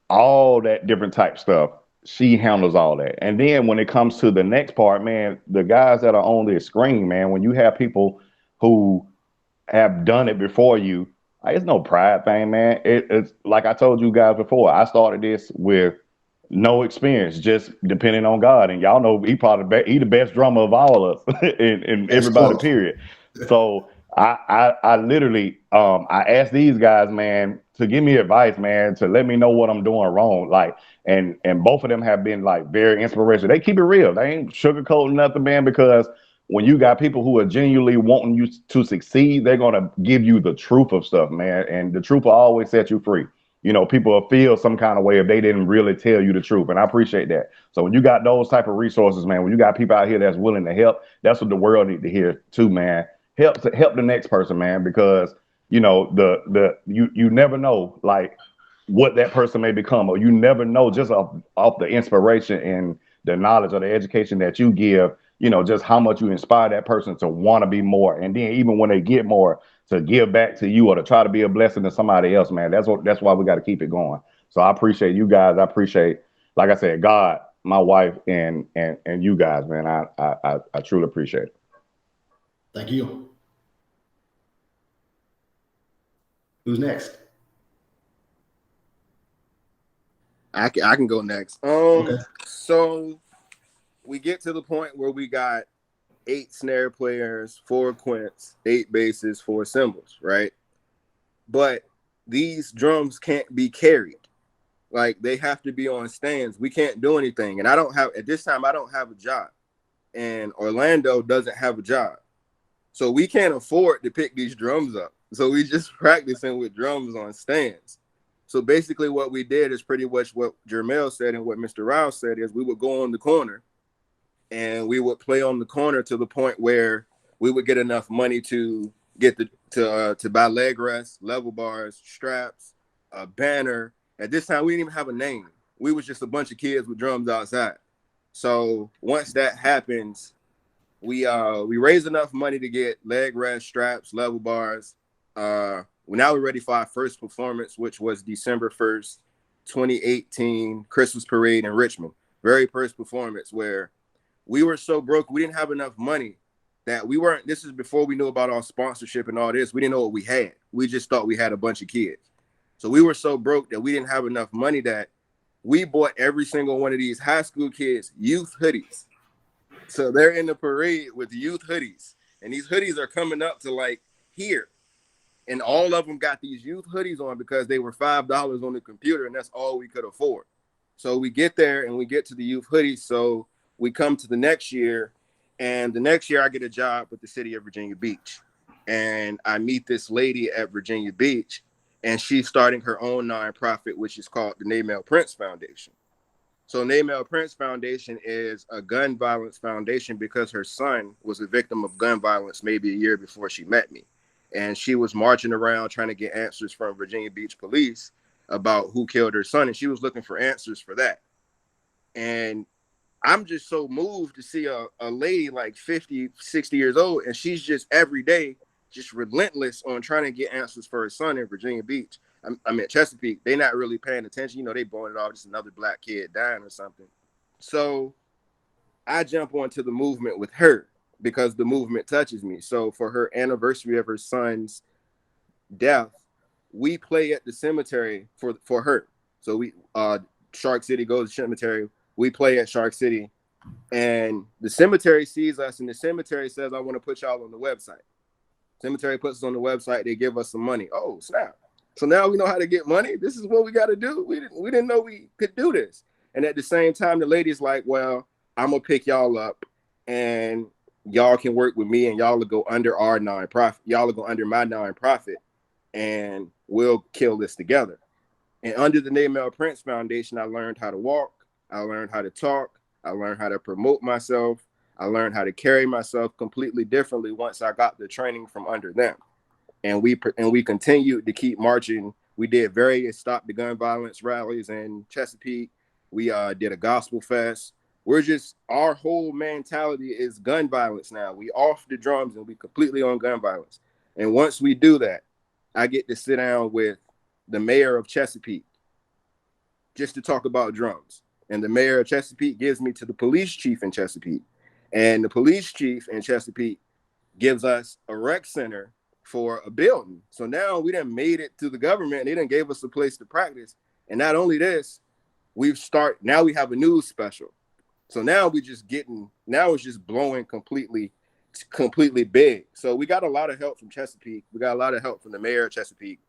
all that different type stuff. She handles all that. And then when it comes to the next part, man, the guys that are on the screen, man, when you have people who have done it before you, it's no pride thing, man. It's like I told you guys before, I started this with no experience, just depending on God. And y'all know he the best drummer of all of us in everybody, period. So I literally I asked these guys, man, to give me advice, man, to let me know what I'm doing wrong. Like, and both of them have been like very inspirational. They keep it real. They ain't sugarcoating nothing, man, because when you got people who are genuinely wanting you to succeed, they're gonna give you the truth of stuff, man. And the truth will always set you free. People will feel some kind of way if they didn't really tell you the truth. And I appreciate that. So when you got those type of resources, man, when you got people out here that's willing to help, that's what the world need to hear too, man. Help the next person, man, because you never know like what that person may become, or you never know just off the inspiration and the knowledge or the education that you give, just how much you inspire that person to want to be more. And then even when they get more, to give back to you or to try to be a blessing to somebody else, man. That's why we got to keep it going. So I appreciate you guys. I appreciate, like I said, God, my wife, and you guys, man. I truly appreciate it. Thank you. Who's next? I can go next. Okay. So we get to the point where we got 8 snare players, 4 quints, 8 basses, 4 cymbals, right? But these drums can't be carried. Like, they have to be on stands. We can't do anything. And at this time, I don't have a job. And Orlando doesn't have a job. So we can't afford to pick these drums up. So we just practicing with drums on stands. So basically what we did is pretty much what JERMAL said and what Mr. Riles said is we would go on the corner and we would play on the corner to the point where we would get enough money to get to buy leg rests, level bars, straps, a banner. At this time, we didn't even have a name. We was just a bunch of kids with drums outside. So once that happens, we raised enough money to get leg rests, straps, level bars. Now we're ready for our first performance, which was December 1st, 2018, Christmas parade in Richmond. Very first performance where we were so broke, we didn't have enough money that we weren't, this is before we knew about our sponsorship and all this. We didn't know what we had. We just thought we had a bunch of kids. So we were so broke that we didn't have enough money that we bought every single one of these high school kids youth hoodies. So they're in the parade with youth hoodies. And these hoodies are coming up to like here. And all of them got these youth hoodies on because they were $5 on the computer, and that's all we could afford. So we get there and we get to the youth hoodies. So we come to the next year, and the next year I get a job with the city of Virginia Beach. And I meet this lady at Virginia Beach, and she's starting her own nonprofit, which is called the Naymel Prince Foundation. So Naymel Prince Foundation is a gun violence foundation because her son was a victim of gun violence maybe a year before she met me. And she was marching around trying to get answers from Virginia Beach police about who killed her son. And she was looking for answers for that. And I'm just so moved to see a lady like 50, 60 years old. And she's just every day, just relentless on trying to get answers for her son in Virginia Beach. I mean, Chesapeake, they're not really paying attention. You know, they blowing it off, just another black kid dying or something. So I jump onto the movement with her, because the movement touches me. So for her anniversary of her son's death, we play at the cemetery for her. So we Shark City goes to the cemetery. We play at Shark City, and the cemetery sees us, and the cemetery says, "I want to put y'all on the website." Cemetery puts us on the website. They give us some money. Oh, snap! So now we know how to get money. This is what we got to do. We didn't know we could do this. And at the same time, the lady's like, "Well, I'm gonna pick y'all up, and y'all can work with me, and y'all will go under our nonprofit. Y'all will go under my nonprofit, and we'll kill this together." And under the Naymel Prince Foundation, I learned how to walk. I learned how to talk. I learned how to promote myself. I learned how to carry myself completely differently once I got the training from under them. And we continued to keep marching. We did various Stop the Gun Violence rallies in Chesapeake. We did a gospel fest. We're just, our whole mentality is gun violence now. We off the drums and we completely on gun violence. And once we do that, I get to sit down with the mayor of Chesapeake just to talk about drums. And the mayor of Chesapeake gives me to the police chief in Chesapeake. And the police chief in Chesapeake gives us a rec center for a building. So now we done made it to the government. They done gave us a place to practice. And not only this, now we have a news special. So now now it's just blowing completely big. So we got a lot of help from Chesapeake. We got a lot of help from the mayor of Chesapeake.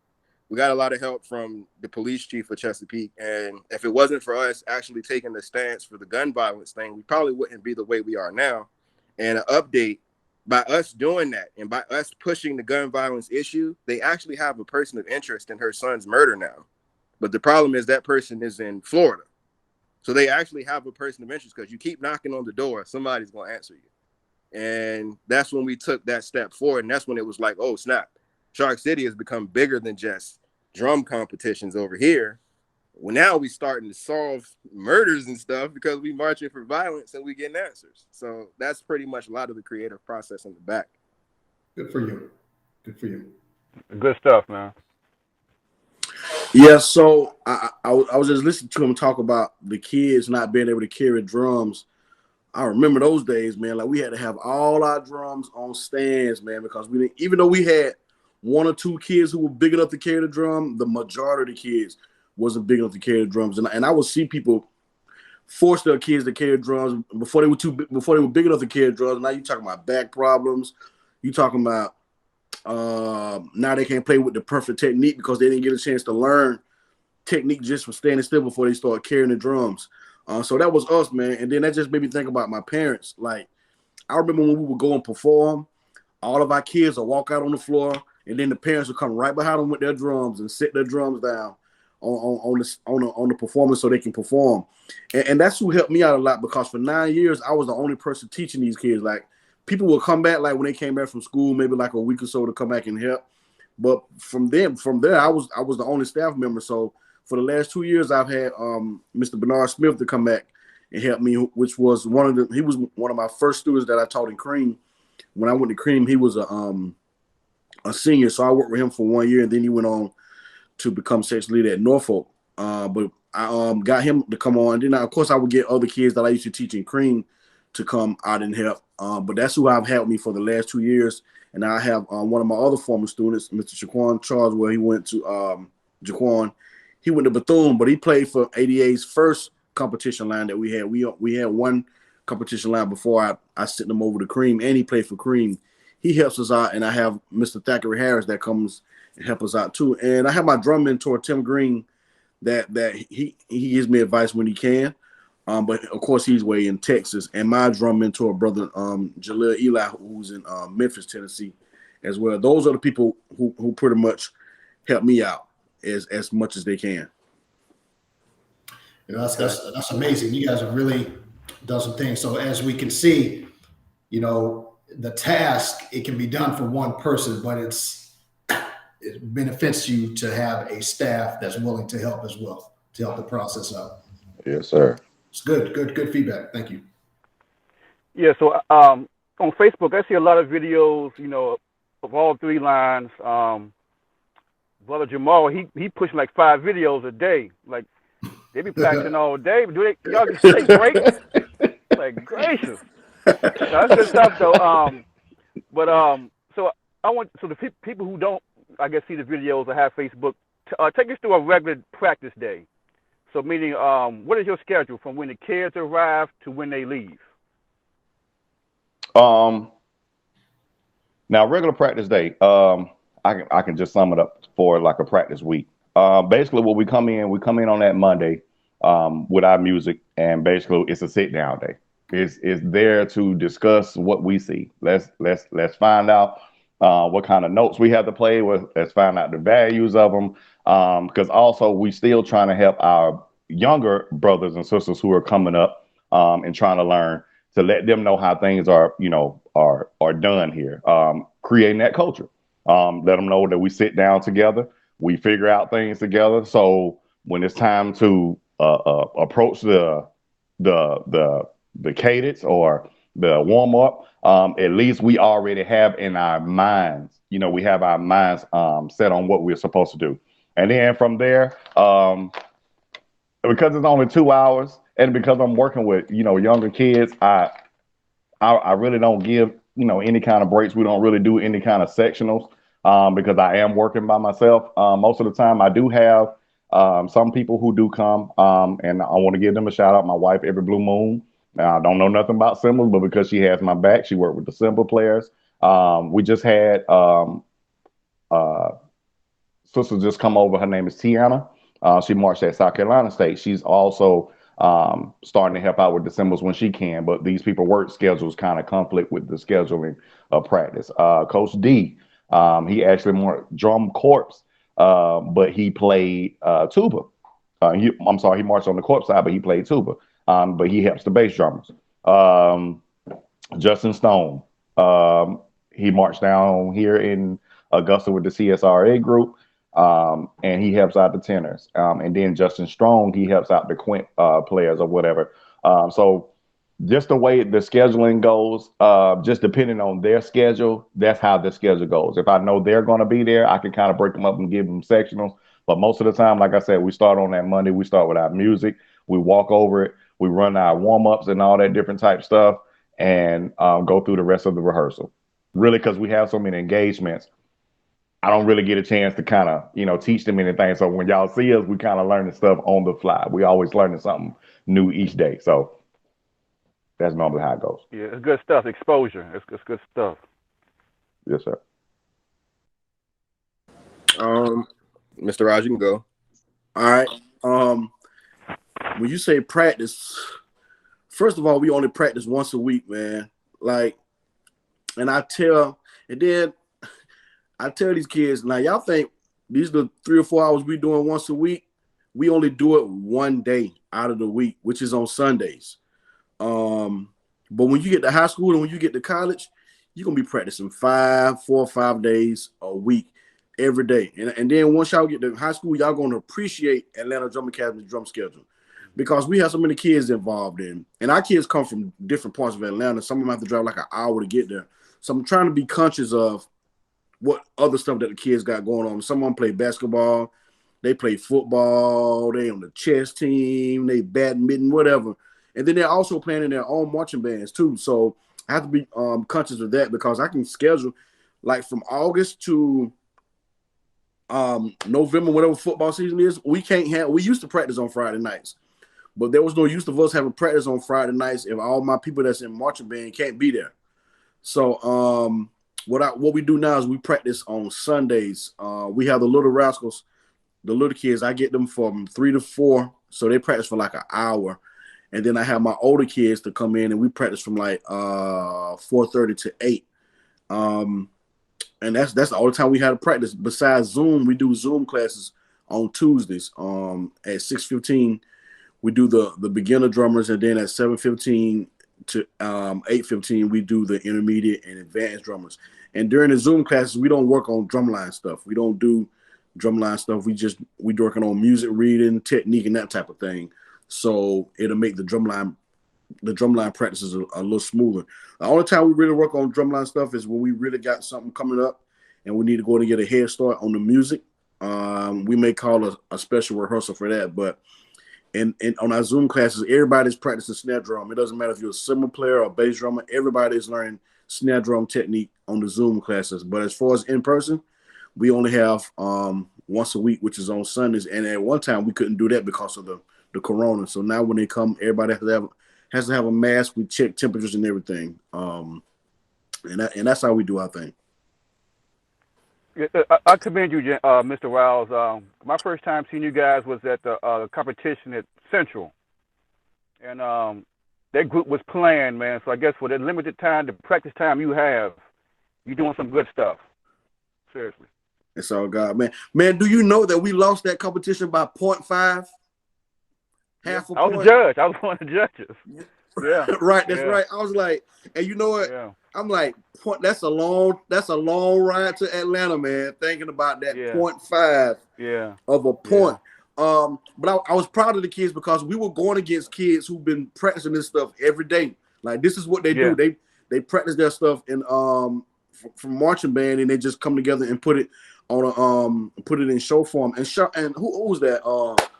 We got a lot of help from the police chief of Chesapeake. And if it wasn't for us actually taking the stance for the gun violence thing, we probably wouldn't be the way we are now. And an update, by us doing that and by us pushing the gun violence issue, they actually have a person of interest in her son's murder now. But the problem is that person is in Florida. So they actually have a person of interest because you keep knocking on the door, somebody's going to answer you. And that's when we took that step forward. And that's when it was like, oh, snap. Shark City has become bigger than just drum competitions over here. Well, now we starting to solve murders and stuff because we marching for violence and we getting answers. So that's pretty much a lot of the creative process in the back. Good for you. Good for you. Good stuff, man. Yeah, so I was just listening to him talk about the kids not being able to carry drums. I remember those days, man. Like we had to have all our drums on stands, man, because even though we had one or two kids who were big enough to carry the drum, the majority of the kids wasn't big enough to carry the drums. And I would see people force their kids to carry drums before they were big enough to carry drums. Now you're talking about back problems. You talking about now they can't play with the perfect technique because they didn't get a chance to learn technique just from standing still before they start carrying the drums. So that was us, man. And then that just made me think about my parents. Like I remember when we would go and perform, all of our kids would walk out on the floor, and then the parents would come right behind them with their drums and set their drums down on the performance so they can perform. And that's who helped me out a lot, because for 9 years I was the only person teaching these kids. Like, people would come back, like when they came back from school, maybe like a week or so to come back and help. But from there, I was the only staff member. So for the last 2 years, I've had Mr. Bernard Smith to come back and help me, which was he was one of my first students that I taught in Cream. When I went to Cream, he was a senior, so I worked with him for 1 year, and then he went on to become section leader at Norfolk. But I got him to come on. Then, of course, I would get other kids that I used to teach in Cream to come out and help. But that's who I've helped me for the last 2 years. And I have one of my other former students, Mr. Jaquan Charles, where he went to Jaquan. He went to Bethune, but he played for ADA's first competition line that we had. We had one competition line before I sent him over to Cream, and he played for Cream. He helps us out, and I have Mr. Thackeray Harris that comes and help us out too. And I have my drum mentor, Tim Green, that he gives me advice when he can. But of course, he's way in Texas. And my drum mentor, brother Jalil Eli, who's in Memphis, Tennessee, as well. Those are the people who pretty much help me out as much as they can. You know, that's amazing. You guys have really done some things. So as we can see, you know, the task, it can be done for one person, but it benefits you to have a staff that's willing to help as well, to help the process out. Yes, sir. It's good feedback. Thank you. Yeah, so on Facebook, I see a lot of videos, you know, of all three lines. Brother Jamal, he pushing like 5 videos a day. Like, they be practicing all day. But y'all just take breaks? Like, gracious. That's good stuff, though. So the people who don't, I guess, see the videos or have Facebook, take us through a regular practice day. So meaning, what is your schedule from when the kids arrive to when they leave? Now, regular practice day, I can just sum it up for like a practice week. Basically, when we come in on that Monday with our music, and basically it's a sit down day. It's there to discuss what we see. Let's find out what kind of notes we have to play with. Let's find out the values of them. Because also we still trying to help our younger brothers and sisters who are coming up and trying to learn, to let them know how things are done here. Creating that culture. Let them know that we sit down together, we figure out things together. So when it's time to approach the cadence or the warm up, at least we already have in our minds, you know, we have our minds set on what we're supposed to do. And then from there, because it's only 2 hours, and because I'm working with, you know, younger kids, I really don't give, you know, any kind of breaks. We don't really do any kind of sectionals because I am working by myself. Most of the time I do have some people who do come, and I want to give them a shout out. My wife, every blue moon. I don't know nothing about cymbals, but because she has my back, she worked with the cymbal players. We just had sister just come over. Her name is Tiana. She marched at South Carolina State. She's also starting to help out with the cymbals when she can, but these people work schedules kind of conflict with the scheduling of practice. Coach D, he actually more drum corps, but he played tuba. He marched on the corps side, but he played tuba. But he helps the bass drummers. Justin Stone, he marched down here in Augusta with the CSRA group. And he helps out the tenors. And then Justin Strong, he helps out the quint players or whatever. So just the way the scheduling goes, just depending on their schedule, that's how the schedule goes. If I know they're going to be there, I can kind of break them up and give them sectionals. But most of the time, like I said, we start on that Monday. We start with our music. We walk over it. We run our warm-ups and all that different type stuff, and go through the rest of the rehearsal. Really, because we have so many engagements, I don't really get a chance to kind of, you know, teach them anything. So when y'all see us, we kind of learning stuff on the fly. We always learning something new each day. So that's normally how it goes. Yeah, it's good stuff. Exposure. It's good stuff. Yes, sir. Mr. Raj, you can go. All right. When you say practice, first of all, we only practice once a week, man. Like, and I tell these kids, now y'all think these are the 3 or 4 hours we doing once a week. we only do it one day out of the week, which is on Sundays. But when you get to high school and when you get to college, you're going to be practicing 4 or 5 days a week, every day. And then once y'all get to high school, y'all going to appreciate Atlanta Drum Academy's drum schedule because we have so many kids involved in. And our kids come from different parts of Atlanta. Some of them have to drive like an hour to get there. So I'm trying to be conscious of what other stuff that the kids got going on. Some of them play basketball. They play football. They on the chess team. They badminton, whatever. And then they're also playing in their own marching bands too. So I have to be conscious of that because I can schedule like from August to November, whatever football season is. We used to practice on Friday nights, but there was no use of us having practice on Friday nights if all my people that's in marching band can't be there. So what we do now is we practice on Sundays. We have the little rascals, the little kids. I get them from 3 to 4, so they practice for like an hour. And then I have my older kids to come in and we practice from like 4:30 to 8. And that's the only time we had to practice. Besides Zoom, we do Zoom classes on Tuesdays. At 6:15, we do the beginner drummers, and then at 7:15 to 8:15, we do the intermediate and advanced drummers. And during the Zoom classes, we don't work on drumline stuff. We don't do drumline stuff. We working on music reading, technique, and that type of thing. So it'll make the drumline practices a little smoother. The only time we really work on drumline stuff is when we really got something coming up and we need to go to get a head start on the music. We may call a special rehearsal for that, but in on our Zoom classes, everybody's practicing snare drum. It doesn't matter if you're a cymbal player or a bass drummer. Everybody's learning snare drum technique on the Zoom classes. But as far as in person, we only have once a week, which is on Sundays. And at one time, we couldn't do that because of the corona. So now when they come, everybody has to have a mask. We check temperatures and everything. And that's how we do our thing. I commend you, Mr. Riles. My first time seeing you guys was at the competition at Central. And that group was playing, man. So I guess for the limited time, the practice time you have, you're doing some good stuff. Seriously. It's all God, man. Man, do you know that we lost that competition by 0.5? Half a point. I was the judge. I was one of the judges. Yeah. Right. That's right. I was like, and you know what? Yeah. I'm like, that's a long ride to Atlanta, man. Thinking about that 0.5 of a point. Yeah. But I was proud of the kids because we were going against kids who've been practicing this stuff every day. Like this is what they do. They practice their stuff in from marching band, and they just come together and put it on put it in show form. And who was that?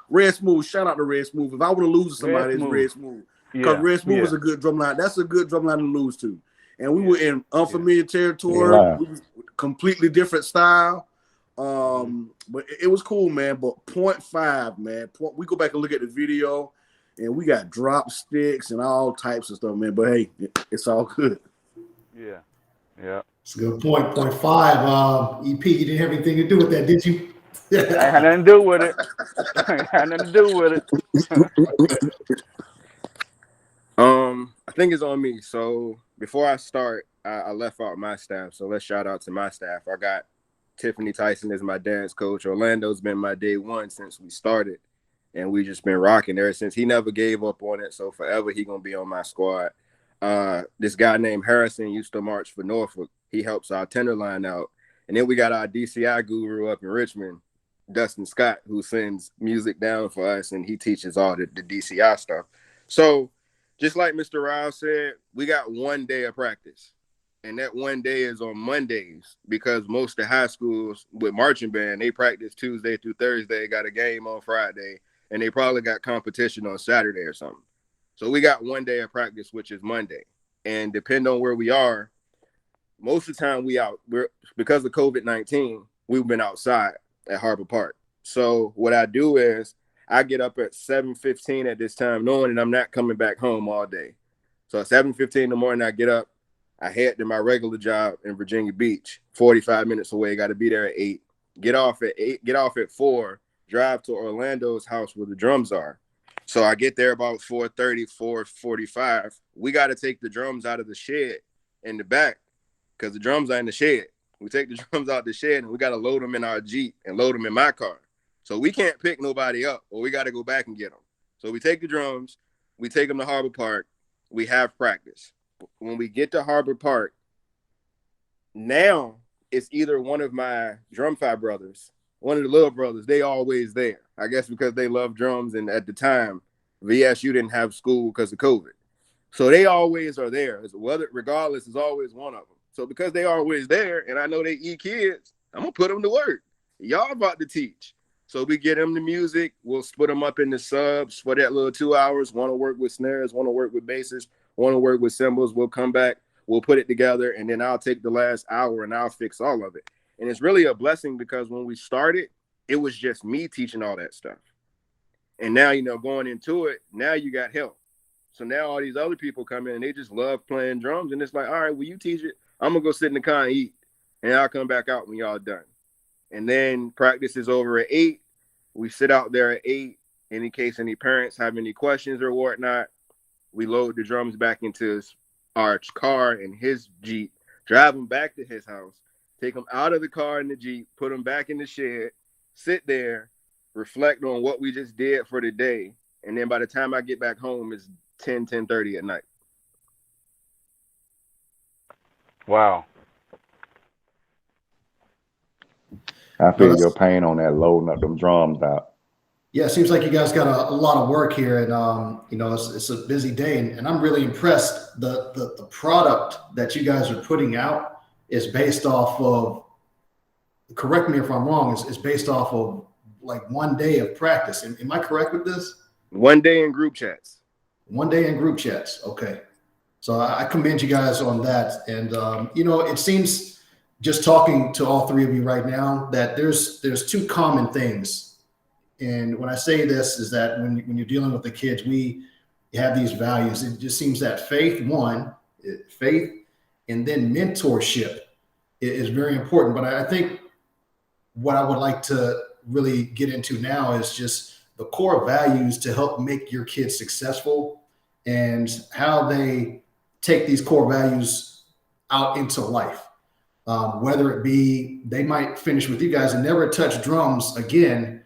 Red Smooth. Shout out to Red Smooth. If I want to lose to somebody, it's Red Smooth. Because Red Smooth is a good drum line. That's a good drum line to lose to. And we were in unfamiliar territory. We was completely different style. But it was cool, man. But 0.5, man. We go back and look at the video, and we got drop sticks and all types of stuff, man. But hey, it's all good. Yeah. Yeah. It's a good point. 0.5. EP, you didn't have anything to do with that, did you? I had nothing to do with it. I had nothing to do with it. I think it's on me. So before I start, I left out my staff. So let's shout out to my staff. I got Tiffany Tyson as my dance coach. Orlando's been my day one since we started, and we just been rocking ever since. He never gave up on it, so forever he gonna be on my squad. This guy named Harrison used to march for Norfolk. He helps our Tenderline out, and then we got our DCI guru up in Richmond, Dustin Scott, who sends music down for us, and he teaches all the DCI stuff. So just like Mr. Riles said, we got one day of practice. And that one day is on Mondays because most of high schools with marching band, they practice Tuesday through Thursday, got a game on Friday, and they probably got competition on Saturday or something. So we got one day of practice, which is Monday. And depending on where we are, most of the time because of COVID-19, we've been outside at Harbor Park. So what I do is I get up at 7:15 at this time, knowing that I'm not coming back home all day. So at 7:15 in the morning, I get up, I head to my regular job in Virginia Beach, 45 minutes away. Got to be there at 8. Get off at 4, drive to Orlando's house where the drums are. So I get there about 4:30, 4:45. We got to take the drums out of the shed in the back because the drums are in the shed. We take the drums out the shed and we got to load them in our Jeep and load them in my car. So we can't pick nobody up, or we got to go back and get them. So we take the drums, we take them to Harbor Park, we have practice. When we get to Harbor Park, now it's either one of my drum fi brothers, one of the little brothers, they always there. I guess because they love drums, and at the time, VSU didn't have school because of COVID. So they always are there. Regardless, is always one of them. So because they always there, and I know they eat kids, I'm going to put them to work. Y'all about to teach. So we get them the music. We'll split them up into subs for that little 2 hours. Want to work with snares, want to work with basses, want to work with cymbals. We'll come back. We'll put it together, and then I'll take the last hour and I'll fix all of it. And it's really a blessing because when we started, it was just me teaching all that stuff. And now, going into it, now you got help. So now all these other people come in and they just love playing drums. And it's like, all right, will you teach it? I'm going to go sit in the car and eat. And I'll come back out when y'all done. And then practice is over at 8. We sit out there at 8. In case any parents have any questions or whatnot, we load the drums back into our car and his Jeep, drive them back to his house, take them out of the car in the Jeep, put them back in the shed, sit there, reflect on what we just did for the day. And then by the time I get back home, it's 10:30 at night. Wow. I feel your pain on that loading up them drums out. Yeah, it seems like you guys got a lot of work here, and it's a busy day, and I'm really impressed. The product that you guys are putting out is based off of, correct me if I'm wrong, is based off of like 1 day of practice. Am I correct with this? 1 day in group chats. 1 day in group chats. Okay. So I commend you guys on that. And, it seems, just talking to all three of you right now, that there's two common things. And when I say this is that when you're dealing with the kids, we have these values. It just seems that faith, and then mentorship is very important. But I think what I would like to really get into now is just the core values to help make your kids successful and how they take these core values out into life. Whether it be they might finish with you guys and never touch drums again,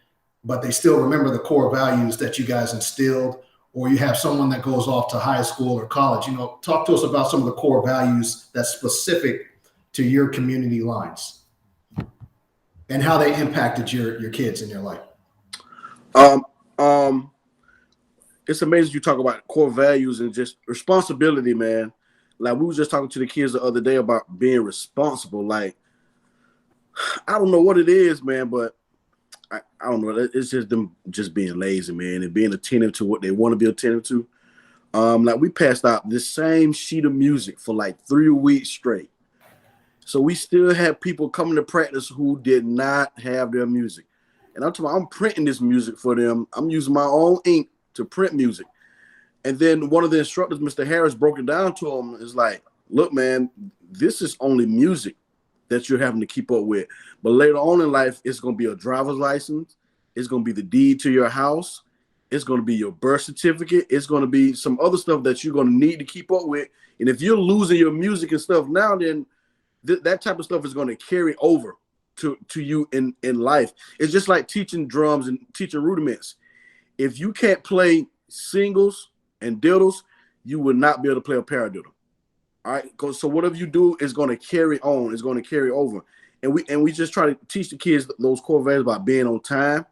but they still remember the core values that you guys instilled, or you have someone that goes off to high school or college. Talk to us about some of the core values that's specific to your community lines and how they impacted your kids in your life. It's amazing you talk about core values and just responsibility, man. Like, we were just talking to the kids the other day about being responsible. Like, I don't know what it is, man, but I don't know. It's just them just being lazy, man, and being attentive to what they want to be attentive to. Like, we passed out this same sheet of music for like 3 weeks straight. So we still have people coming to practice who did not have their music. And I'm printing this music for them. I'm using my own ink to print music. And then one of the instructors, Mr. Harris, broke it down to him. It's like, look, man, this is only music that you're having to keep up with. But later on in life, it's going to be a driver's license. It's going to be the deed to your house. It's going to be your birth certificate. It's going to be some other stuff that you're going to need to keep up with. And if you're losing your music and stuff now, then that type of stuff is going to carry over to you in life. It's just like teaching drums and teaching rudiments. If you can't play singles and diddles, you will not be able to play a paradiddle. All right. So whatever you do is going to carry on. It's going to carry over. And we just try to teach the kids those core values about being on time,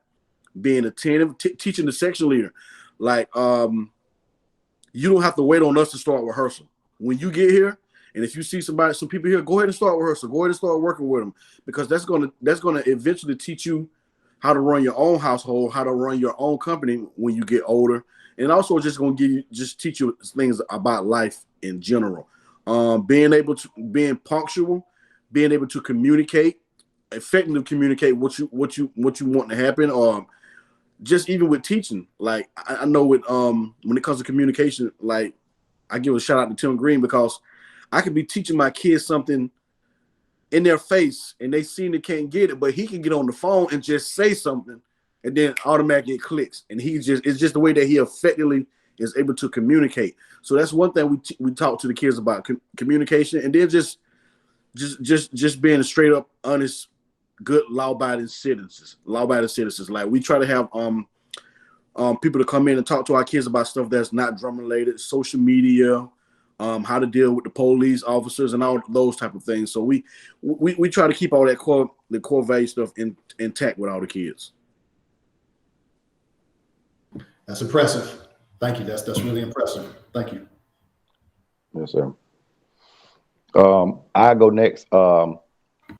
being attentive, teaching the section leader. Like, you don't have to wait on us to start rehearsal. When you get here, and if you see some people here, go ahead and start rehearsal. Go ahead and start working with them, because that's gonna eventually teach you how to run your own household, how to run your own company when you get older, and also just gonna teach you things about life in general. Being punctual, being able to communicate, effectively communicate what you want to happen. Just even with teaching, like I know when it comes to communication, like I give a shout out to Tim Green, because I could be teaching my kids something in their face and they seem they can't get it, but he can get on the phone and just say something and then automatically it clicks. And it's just the way that he effectively is able to communicate. So that's one thing we talk to the kids about, communication, and then just being a straight up honest good law-abiding citizens. Like we try to have people to come in and talk to our kids about stuff that's not drum related, social media, how to deal with the police officers and all those type of things. So we try to keep all that core value stuff intact with all the kids. That's impressive. Thank you. That's really impressive. Thank you. Yes, sir. I go next.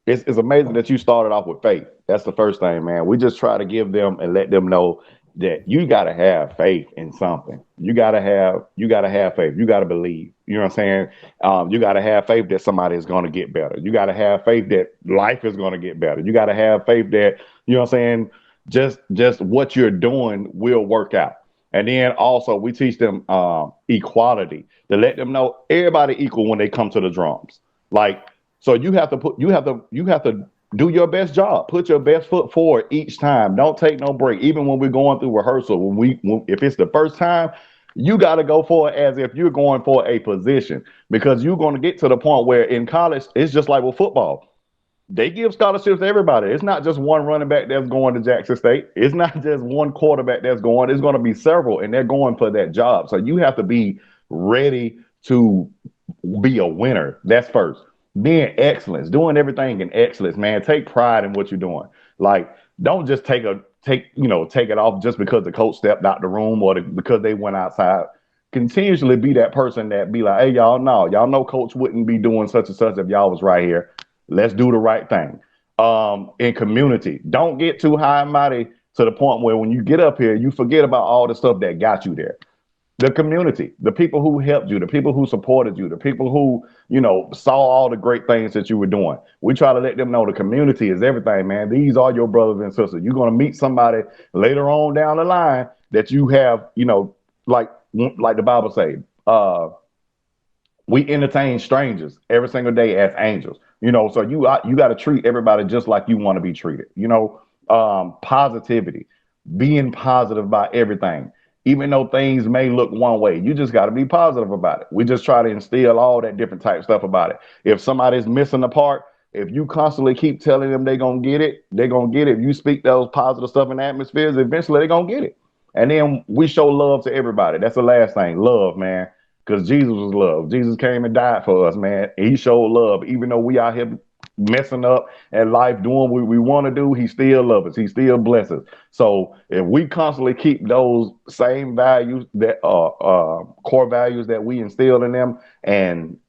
It's amazing that you started off with faith. That's the first thing, man. We just try to give them and let them know that you got to have faith in something. You got to have faith. You got to believe. You know what I'm saying? You got to have faith that somebody is going to get better. You got to have faith that life is going to get better. You got to have faith that, you know what I'm saying, just what you're doing will work out. And then also we teach them equality, to let them know everybody equal when they come to the drums. Like, so you have to do your best job. Put your best foot forward each time. Don't take no break. Even when we're going through rehearsal, if it's the first time, you got to go for it as if you're going for a position, because you're going to get to the point where in college, it's just like with football. They give scholarships to everybody. It's not just one running back that's going to Jackson State. It's not just one quarterback that's going. It's going to be several, and they're going for that job. So you have to be ready to be a winner. That's first. Then excellence, doing everything in excellence, man. Take pride in what you're doing. Like, don't just take it off just because the coach stepped out the room or because they went outside. Continuously be that person that be like, hey, y'all know coach wouldn't be doing such and such if y'all was right here. Let's do the right thing. In community, don't get too high and mighty to the point where when you get up here, you forget about all the stuff that got you there. The community, the people who helped you, the people who supported you, the people who, saw all the great things that you were doing. We try to let them know the community is everything, man. These are your brothers and sisters. You're going to meet somebody later on down the line that you have, like the Bible says, we entertain strangers every single day as angels. So you got to treat everybody just like you want to be treated. Positivity, being positive about everything. Even though things may look one way, you just got to be positive about it. We just try to instill all that different type stuff about it. If somebody's missing a part, if you constantly keep telling them they're going to get it, they're going to get it. If you speak those positive stuff in atmospheres, eventually they're going to get it. And then we show love to everybody. That's the last thing. Love, man. Because Jesus was love. Jesus came and died for us, man. He showed love. Even though we out here messing up at life, doing what we want to do, he still loves us. He still blesses. So if we constantly keep those same values, that core values that we instill in them, and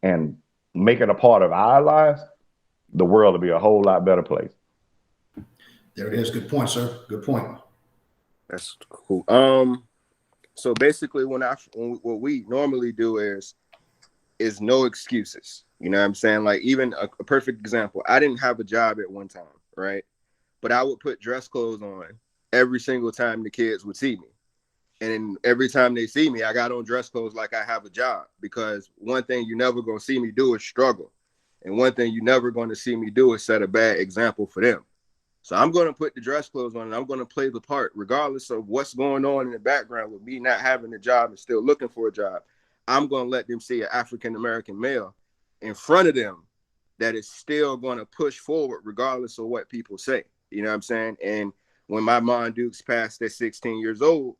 make it a part of our lives, the world will be a whole lot better place. There it is. Good point, sir. Good point. That's cool. So basically, what we normally do is no excuses. You know what I'm saying? Like, even a perfect example, I didn't have a job at one time, right? But I would put dress clothes on every single time the kids would see me. And every time they see me, I got on dress clothes like I have a job, because one thing you're never going to see me do is struggle. And one thing you're never going to see me do is set a bad example for them. So I'm going to put the dress clothes on and I'm going to play the part, regardless of what's going on in the background with me not having a job and still looking for a job. I'm going to let them see an African-American male in front of them that is still going to push forward regardless of what people say. You know what I'm saying? And when my mom Dukes passed at 16 years old,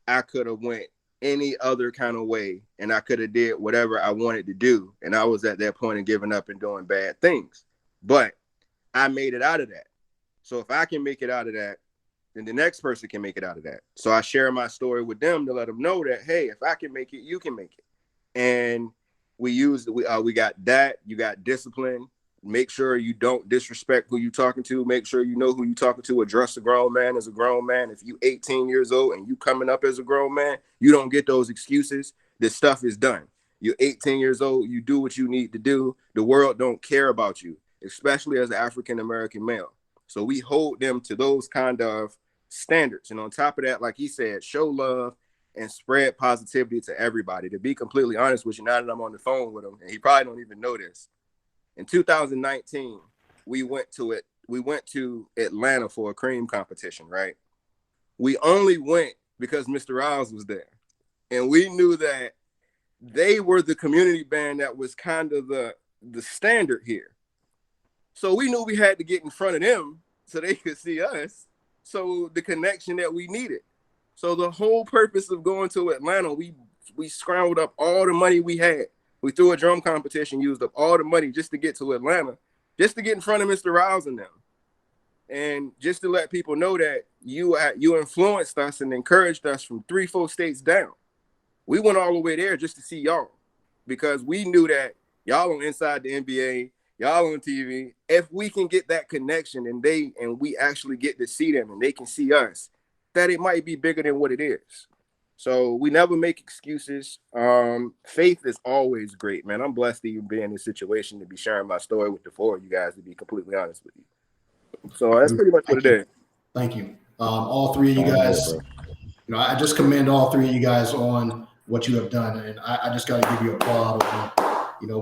I could have went any other kind of way and I could have did whatever I wanted to do. And I was at that point of giving up and doing bad things. But I made it out of that. So if I can make it out of that, then the next person can make it out of that. So I share my story with them to let them know that, hey, if I can make it, you can make it. And we got that. You got discipline. Make sure you don't disrespect who you're talking to. Make sure you know who you're talking to. Address a grown man as a grown man. If you 18 years old and you coming up as a grown man, you don't get those excuses. This stuff is done. You're 18 years old. You do what you need to do. The world don't care about you, especially as an African-American male. So we hold them to those kind of standards. And on top of that, like he said, show love and spread positivity to everybody. To be completely honest with you, now that I'm on the phone with him, and he probably don't even know this, in 2019, we went to Atlanta for a cream competition, right? We only went because Mr. Riles was there. And we knew that they were the community band that was kind of the standard here. So we knew we had to get in front of them so they could see us. So the connection that we needed. So the whole purpose of going to Atlanta, we scrambled up all the money we had. We threw a drum competition, used up all the money just to get to Atlanta, just to get in front of Mr. Riles and them. And just to let people know that you influenced us and encouraged us from 3-4 states down. We went all the way there just to see y'all, because we knew that y'all on Inside the NBA, y'all on TV. If we can get that connection and we actually get to see them and they can see us, that it might be bigger than what it is. So we never make excuses. Faith is always great, man. I'm blessed to even be in this situation to be sharing my story with the 4 of you guys, to be completely honest with you. So that's pretty much what it is. Thank you. All 3 of you guys, I just commend all 3 of you guys on what you have done. And I just got to give you a applaud on,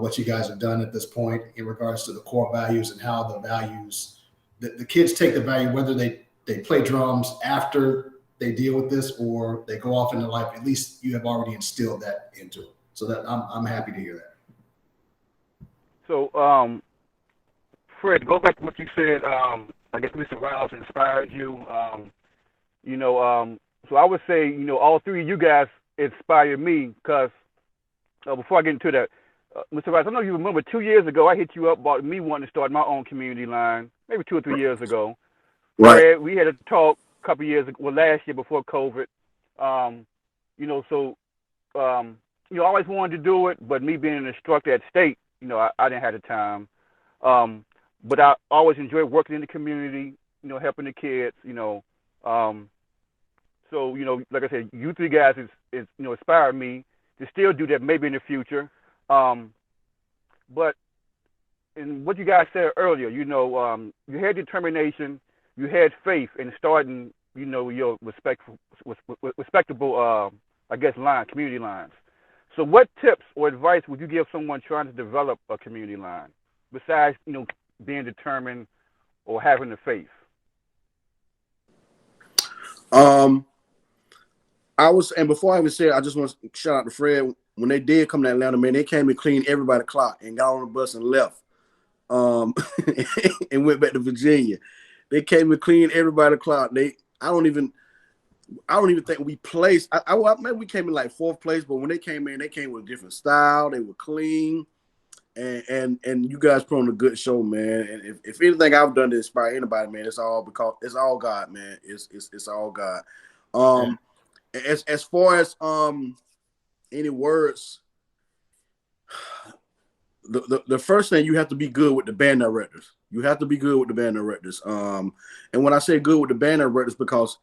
what you guys have done at this point in regards to the core values and how the values, the kids take the value, whether they play drums after they deal with this or they go off into life. At least you have already instilled that into them. So that I'm happy to hear that. So, Fred, go back to what you said. I guess Mr. Riles inspired you. So I would say, all 3 of you guys inspired me, because before I get into that, Mr. Riles, I don't know if you remember 2 years ago, I hit you up about me wanting to start my own community line, maybe 2 or 3 years ago. Right. Fred, we had a talk a couple of years ago, last year before COVID. I always wanted to do it, but me being an instructor at State, I didn't have the time. But I always enjoyed working in the community, helping the kids, So, like I said, you 3 guys inspired me to still do that maybe in the future. But in what you guys said earlier, you had determination, you had faith in starting, your respectable, community lines. So what tips or advice would you give someone trying to develop a community line besides, being determined or having the faith? Before I even say it, I just want to shout out to Fred. When they did come to Atlanta, man, they came and cleaned everybody's clock and got on the bus and left. And went back to Virginia. They came and cleaned everybody's clock. I don't even think we placed. Maybe we came in like 4th place, but when they came in, they came with a different style. They were clean, and you guys put on a good show, man. And if anything I've done to inspire anybody, man, it's all God, man. It's all God. As far as any words, the first thing, you have to be good with the band directors. You have to be good with the band directors. And when I say good with the band directors, because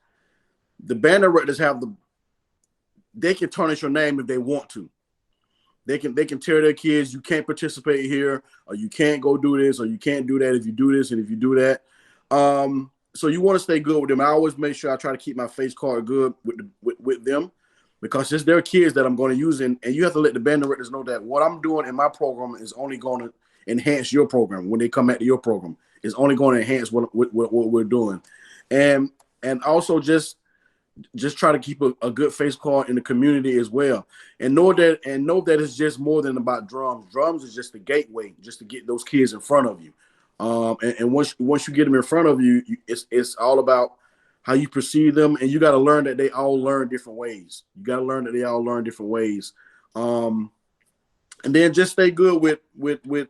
the band directors they can tarnish your name if they want to. They can tell their kids, you can't participate here, or you can't go do this, or you can't do that if you do this and if you do that. So you want to stay good with them. I always make sure I try to keep my face card good with them, because it's their kids that I'm going to use. And you have to let the band directors know that what I'm doing in my program is only going to enhance your program. When they come back to your program, it's only going to enhance what we're doing. And also just try to keep a good face card in the community as well. And know that it's just more than about drums. Drums is just the gateway, just to get those kids in front of you. And once you get them in front of you, it's all about how you perceive them, and you got to learn that they all learn different ways. And then just stay good with your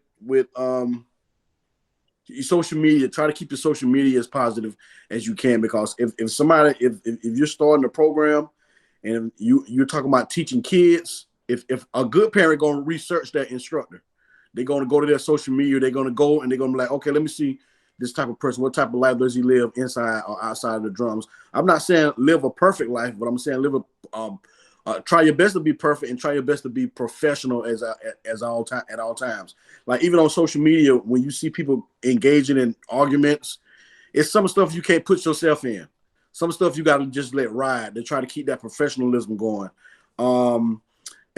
social media. Try to keep your social media as positive as you can, because if you're starting a program and you're talking about teaching kids, if a good parent going to research that instructor, they're going to go to their social media. They're going to go and they're going to be like, okay, let me see this type of person. What type of life does he live inside or outside of the drums? I'm not saying live a perfect life, but I'm saying try your best to be perfect and try your best to be professional at all times. Like even on social media, when you see people engaging in arguments, it's some stuff you can't put yourself in. Some stuff you got to just let ride. They try to keep that professionalism going.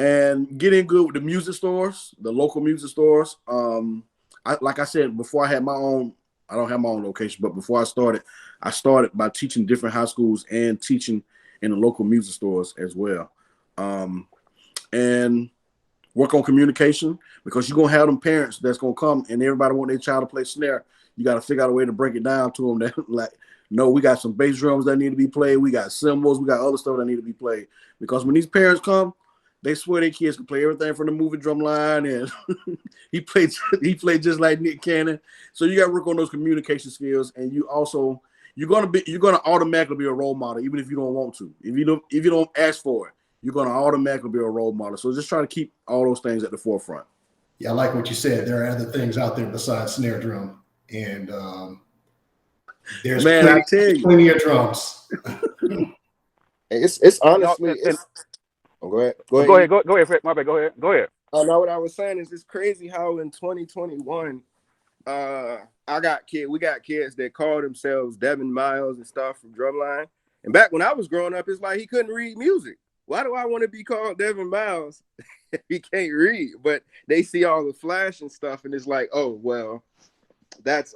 And get in good with the music stores, the local music stores. Like I said, before I had my own, I don't have my own location, but before I started by teaching different high schools and teaching in the local music stores as well. And work on communication, because you're going to have them parents that's going to come and everybody want their child to play snare. you got to figure out a way to break it down to them that like, no, we got some bass drums that need to be played. We got cymbals. We got other stuff that need to be played. Because when these parents come, they swear their kids can play everything from the movie Drumline, and he played just like Nick Cannon. So you got to work on those communication skills, and you're gonna automatically be a role model, even if you don't want to. If you don't ask for it, you're gonna automatically be a role model. So just try to keep all those things at the forefront. Yeah, I like what you said. There are other things out there besides snare drum, and there's plenty of drums. It's honestly. Go ahead. Go ahead, Fred. My bad. Go ahead. Oh no, what I was saying is it's crazy how in 2021, we got kids that call themselves Devin Miles and stuff from Drumline. And back when I was growing up, it's like he couldn't read music. Why do I want to be called Devin Miles if he can't read? But they see all the flash and stuff, and it's like, oh well, that's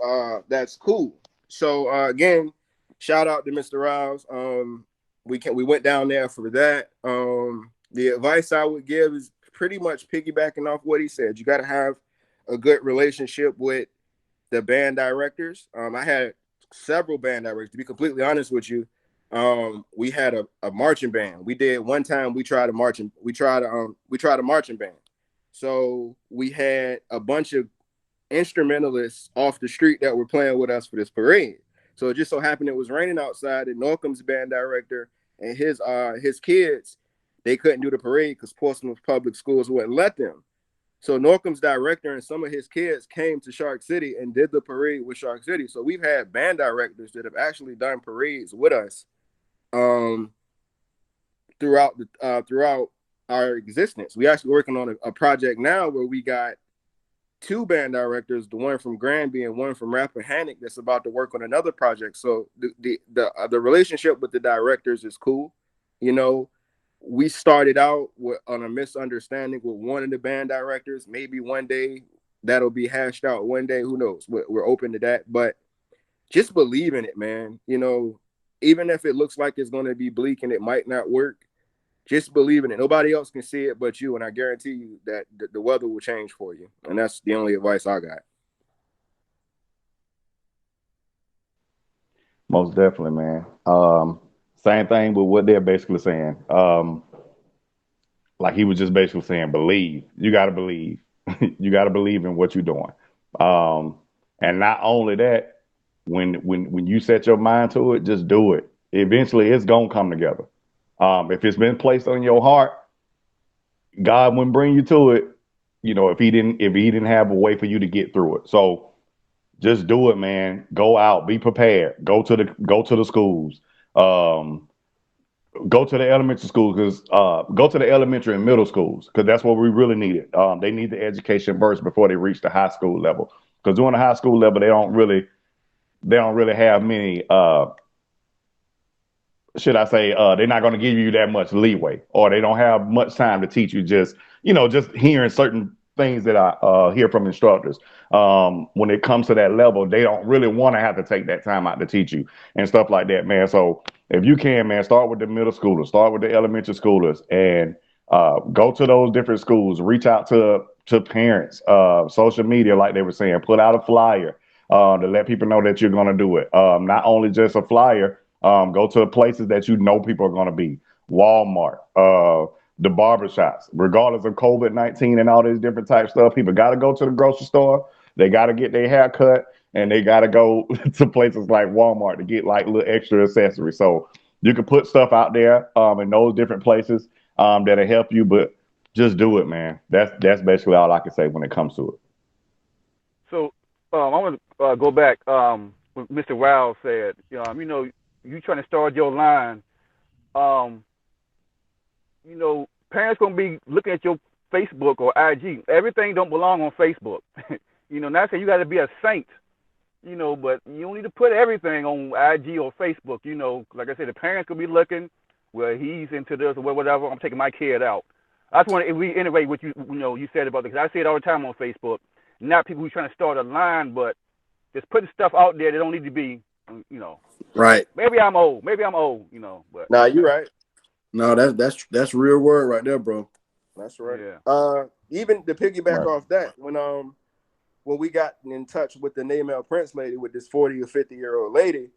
cool. So again, shout out to Mr. Riles. We went down there for that. The advice I would give is pretty much piggybacking off what he said. You got to have a good relationship with the band directors. I had several band directors. To be completely honest with you, we had a marching band. We did one time. We tried a marching band. So we had a bunch of instrumentalists off the street that were playing with us for this parade. So it just so happened it was raining outside, and Norcom's band director and his kids, they couldn't do the parade because Portsmouth Public Schools wouldn't let them. So Norcom's director and some of his kids came to Shark City and did the parade with Shark City. So we've had band directors that have actually done parades with us throughout our existence. We actually working on a project now where we got 2 band directors, the one from Granby and one from Rappahannock, that's about to work on another project. So the relationship with the directors is cool. You know, we started out on a misunderstanding with one of the band directors. Maybe one day that'll be hashed out. One day, who knows? We're open to that. But just believe in it, man. You know, even if it looks like it's going to be bleak and it might not work, just believe in it. Nobody else can see it but you, and I guarantee you that the weather will change for you. And that's the only advice I got. Most definitely, man. Same thing with what they're basically saying. Like he was just basically saying, believe. You got to believe. You got to believe in what you're doing. And not only that, when you set your mind to it, just do it. Eventually, it's gonna come together. If it's been placed on your heart, God wouldn't bring you to it, you know, if he didn't have a way for you to get through it. So just do it, man. Go out, be prepared. Go to the schools. Go to the elementary schools, go to the elementary and middle schools, because that's what we really need it. They need the education first before they reach the high school level. Because during the high school level, they don't really have many should I say, they're not going to give you that much leeway, or they don't have much time to teach you. Just hearing certain things that I hear from instructors. When it comes to that level, they don't really want to have to take that time out to teach you and stuff like that, man. So if you can, man, start with the middle schoolers, start with the elementary schoolers, and go to those different schools. Reach out to parents, social media, like they were saying, put out a flyer to let people know that you're going to do it. Not only just a flyer. Go to the places that you know people are going to be. Walmart, the barbershops, regardless of COVID-19 and all these different type stuff. People got to go to the grocery store. They got to get their hair cut, and they got to go to places like Walmart to get like little extra accessories. So you can put stuff out there in those different places that'll help you, but just do it, man. That's basically all I can say when it comes to it. So I want to go back. What Mr. Wild said, you trying to start your line, parents gonna be looking at your Facebook or IG. Everything don't belong on Facebook. Not saying you got to be a saint, but you don't need to put everything on IG or Facebook. Like I said, the parents could be looking. Well, he's into this or whatever. I'm taking my kid out. I just want to reiterate what you said about this, because I see it all the time on Facebook. Not people who's trying to start a line, but just putting stuff out there that don't need to be. Right. Maybe I'm old, but Nah, you're right. No, that's real word right there, bro. That's right. Yeah. Even to piggyback off that, when when we got in touch with the Naymel Prince lady, with this 40 or 50-year-old lady,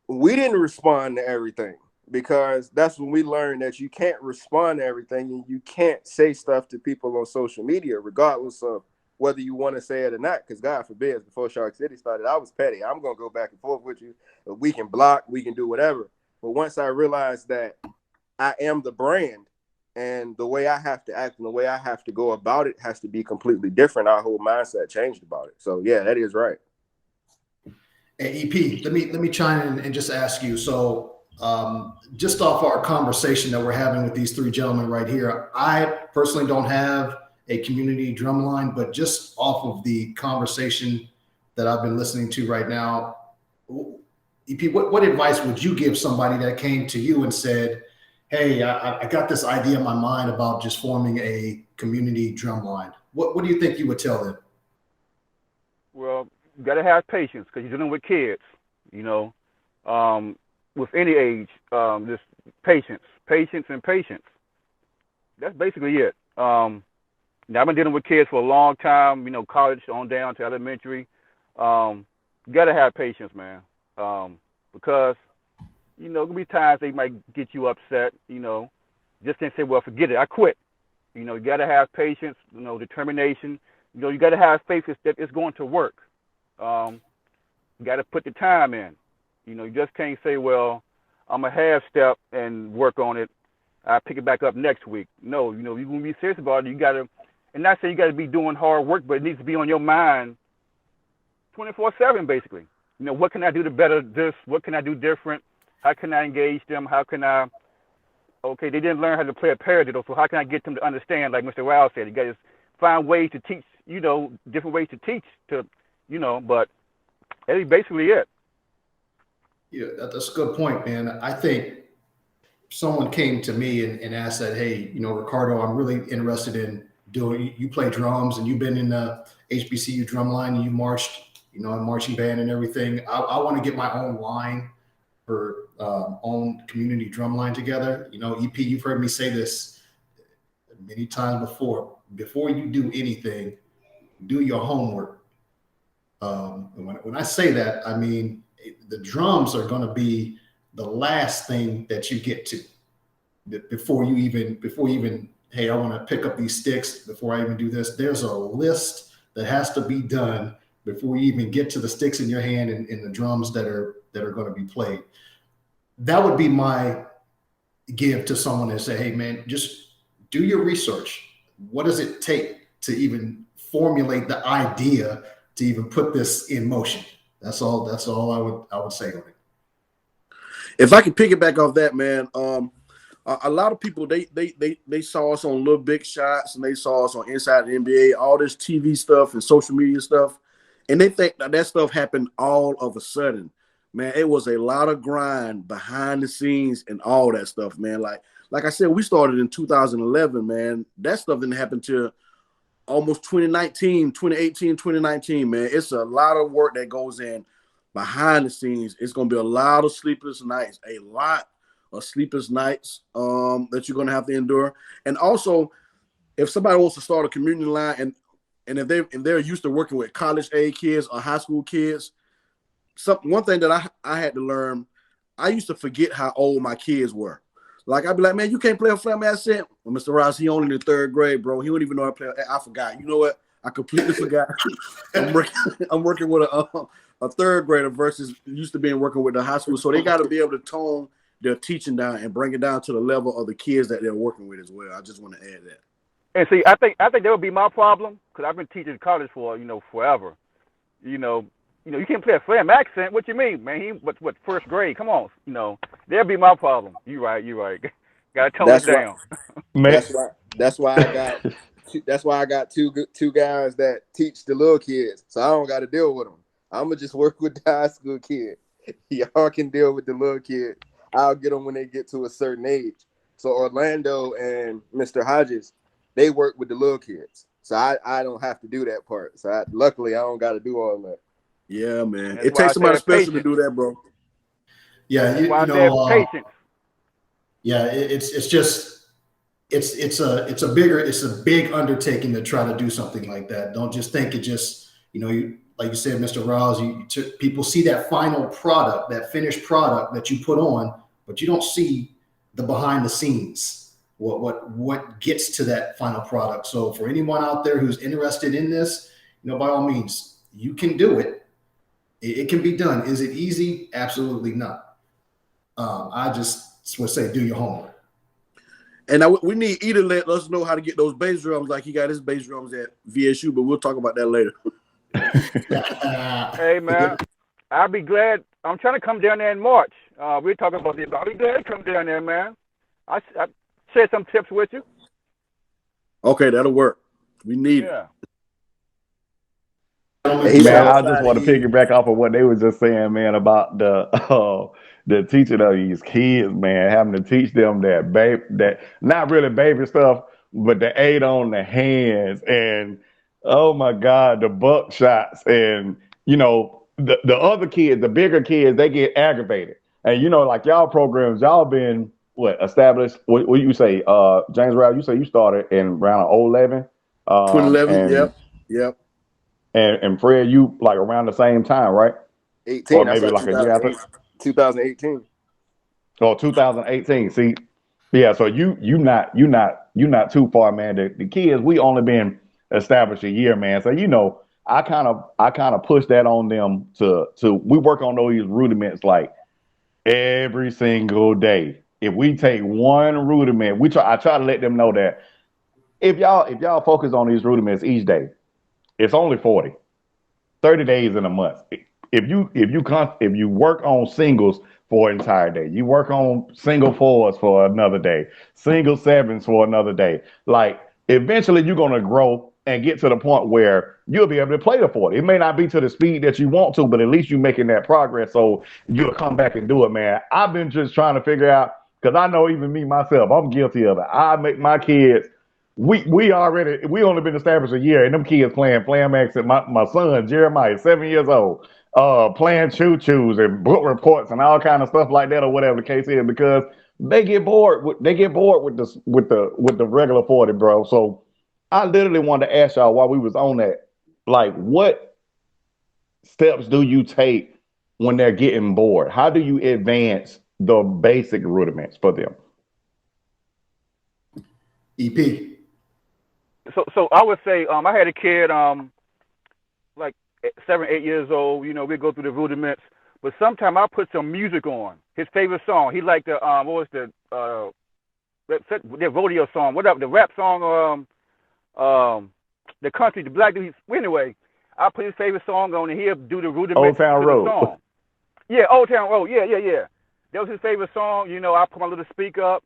we didn't respond to everything, because that's when we learned that you can't respond to everything, and you can't say stuff to people on social media, regardless of whether you want to say it or not. Because God forbid, before Shark City started, I was petty. I'm going to go back and forth with you. We can block, we can do whatever. But once I realized that I am the brand, and the way I have to act and the way I have to go about it has to be completely different, our whole mindset changed about it. So yeah, that is right. Hey, EP, let me chime in and just ask you. So just off our conversation that we're having with these three gentlemen right here, I personally don't have a community drum line, but just off of the conversation that I've been listening to right now, EP, what advice would you give somebody that came to you and said, hey, I got this idea in my mind about just forming a community drum line? What do you think you would tell them? Well, you got to have patience, because you're dealing with kids, you know, with any age, just patience. That's basically it. Now, I've been dealing with kids for a long time, you know, college on down to elementary. You got to have patience, man, because, you know, there'll be times they might get you upset, you know. Just can't say, well, forget it, I quit. You know, you got to have patience, you know, determination. You know, you got to have faith that it's going to work. You got to put the time in. You know, you just can't say, well, I'm a half step and work on it. I'll pick it back up next week. No, you know, you're going to be serious about it. You got to, and not say you got to be doing hard work, but it needs to be on your mind 24/7, basically. You know, what can I do to better this? What can I do different? How can I engage them? How can I, okay, they didn't learn how to play a paradiddle, so how can I get them to understand, like Mr. Rao said, you got to find ways to teach, you know, different ways to teach, to, you know, but that's basically it. Yeah, that's a good point, man. I think someone came to me and asked that, hey, you know, Ricardo, I'm really interested in doing, you play drums and you've been in the HBCU Drumline and you marched, you know, in marching band and everything. I want to get my own line for own community drum line together. You know, EP, you've heard me say this many times before. Before you do anything, do your homework. When I say that, I mean the drums are going to be the last thing that you get to before you even hey, I want to pick up these sticks before I even do this. There's a list that has to be done before you even get to the sticks in your hand and the drums that are going to be played. That would be my give to someone and say, hey man, just do your research. What does it take to even formulate the idea to even put this in motion? That's all I would say on it. If I could piggyback off that, man, a lot of people they saw us on Little Big Shots and they saw us on Inside the NBA, all this TV stuff and social media stuff, and they think that stuff happened all of a sudden. Man, it was a lot of grind behind the scenes and all that stuff, man. Like I said, we started in 2011, man. That stuff didn't happen till almost 2018, 2019, man. It's a lot of work that goes in behind the scenes. It's going to be a lot of sleepless nights, that you're going to have to endure. And also, if somebody wants to start a community line and if they're used to working with college age kids or high school kids, one thing that I had to learn, I used to forget how old my kids were. Like, I'd be like, man, you can't play a flat set. Well, Mr. Ross, he only in the third grade, bro. He don't even know how to play. I forgot. You know what? I completely forgot. I'm working with a third grader versus used to being working with the high school. So they got to be able to tone their teaching down and bring it down to the level of the kids that they're working with as well. I just want to add that. And see, I think that would be my problem, because I've been teaching college for, you know, forever. You know, you can't play a flam accent. What you mean, man? He what first grade? Come on, you know, that'd be my problem. You right. Gotta tone it down. That's why I got two guys that teach the little kids, so I don't got to deal with them. I'm gonna just work with the high school kid. Y'all can deal with the little kid. I'll get them when they get to a certain age. So Orlando and Mr. Hodges, they work with the little kids, so I don't have to do that part. So luckily I don't got to do all that. Yeah, man. It takes somebody special to do that, bro. Yeah, you know, patience. Yeah, it's just it's a big undertaking to try to do something like that. Don't just think it just, like you said, Mr. Riles, people see that final product, that finished product that you put on, but you don't see the behind the scenes, what gets to that final product. So for anyone out there who's interested in this, by all means, you can do it. It can be done. Is it easy? Absolutely not. I just would say, do your homework. And we need E to let us know how to get those bass drums like he got his bass drums at VSU, but we'll talk about that later. Hey, man, I'll be glad. I'm trying to come down there in March. We're talking about this. I'll be glad to come down there, man. I share some tips with you. Okay, that'll work. We need it. Man, I just want to piggyback off of what they were just saying, man, about the teaching of these kids, man, having to teach them that not really baby stuff, but the aid on the hands and oh my God, the buck shots and the other kids, the bigger kids, they get aggravated. And like y'all programs, y'all been established? What you say, James Rowell? You say you started in around 2011. 2011. Yep. And Fred, you like around the same time, right? 18. Or maybe like a year after. 2018. Oh, 2018. See, yeah. So you not too far, man. The kids, we only been established a year, man. So I kind of push that on them to we work on those rudiments like every single day. If we take one rudiment, I try to let them know that if y'all focus on these rudiments each day, it's only 30 days in a month. If you work on singles for an entire day, you work on single fours for another day, single sevens for another day, like eventually you're gonna grow and get to the point where you'll be able to play the 40. It may not be to the speed that you want to, but at least you're making that progress. So you'll come back and do it, man. I've been just trying to figure out, because I know even me myself, I'm guilty of it. I make my kids. We only been established a year, and them kids playing Flam-X. And my son Jeremiah, 7 years old, playing choo-choos and book reports and all kind of stuff like that, or whatever the case is, because they get bored with the regular 40, bro. So I literally wanted to ask y'all while we was on that, like, what steps do you take when they're getting bored? How do you advance the basic rudiments for them? EP. So I would say I had a kid like 7, 8 years old. We go through the rudiments, but sometimes I put some music on. His favorite song. He liked the what was the rodeo song? Whatever, the rap song. The country, the black dude. Anyway, I put his favorite song on, and he'll do the rudiments Old Town Road. Song. Yeah, Old Town Road. Yeah. That was his favorite song. I put my little speaker up.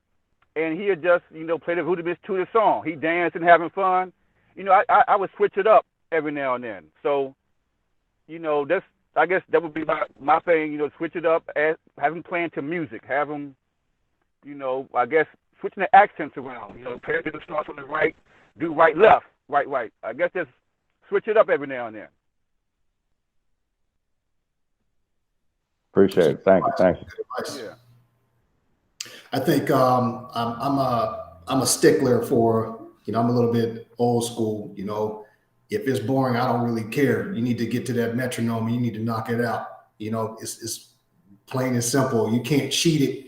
And he'll just, play the rudiments to the song. He dancing, having fun. I would switch it up every now and then. So, I guess that would be my thing, switch it up, have him playing to music, have him, I guess, switching the accents around. Play the starts on the right, do right, left, right. I guess just switch it up every now and then. Appreciate it. Thank you. Yeah. I think I'm a stickler for, I'm a little bit old school, if it's boring, I don't really care. You need to get to that metronome and you need to knock it out. It's plain and simple. You can't cheat it.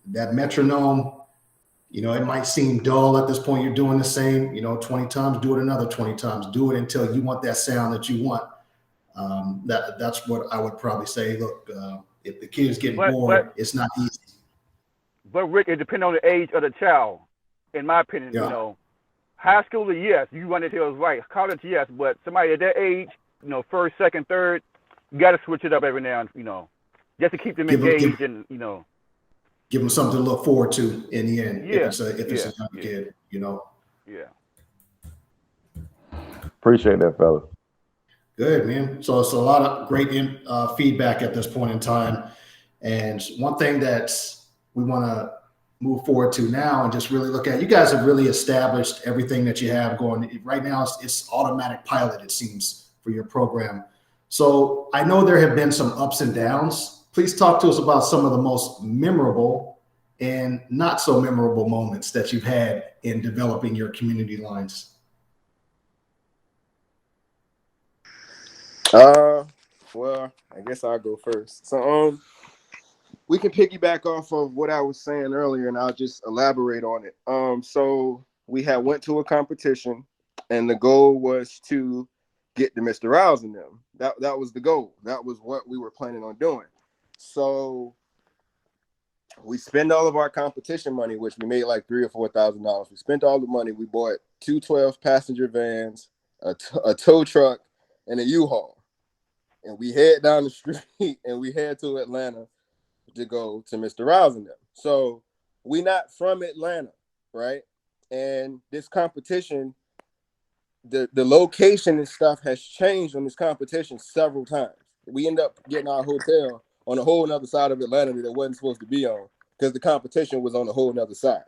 That metronome, it might seem dull at this point. You're doing the same, 20 times, do it another 20 times, do it until you want that sound that you want. That's what I would probably say. Look, if the kid's getting bored, it's not easy. But Rick, it depends on the age of the child, in my opinion. Yeah. High school, yes, you run it till it's right. College, yes, but somebody at that age, first, second, third, you got to switch it up every now and just to keep them engaged and give them something to look forward to in the end. Yeah. If it's a young kid, Yeah. Appreciate that, fella. Good, man. So it's a lot of great feedback at this point in time, and one thing that we want to move forward to now and just really look at. You guys have really established everything that you have going right now. It's automatic pilot, it seems, for your program. So I know there have been some ups and downs. Please talk to us about some of the most memorable and not so memorable moments that you've had in developing your community lines? Well, I guess I'll go first. So, we can piggyback off of what I was saying earlier, and I'll just elaborate on it. So we had went to a competition, and the goal was to get to Mr. Riles and them. That was the goal. That was what we were planning on doing. So we spend all of our competition money, which we made like $3,000 or $4,000. We spent all the money. We bought 2 12-passenger vans, a tow truck, and a U-Haul. And we head down the street and we head to Atlanta to go to Mr. Riles and them. So we not from Atlanta, right? And this competition, the location and stuff has changed on this competition several times. We end up getting our hotel on a whole nother side of Atlanta that it wasn't supposed to be on because the competition was on a whole nother side.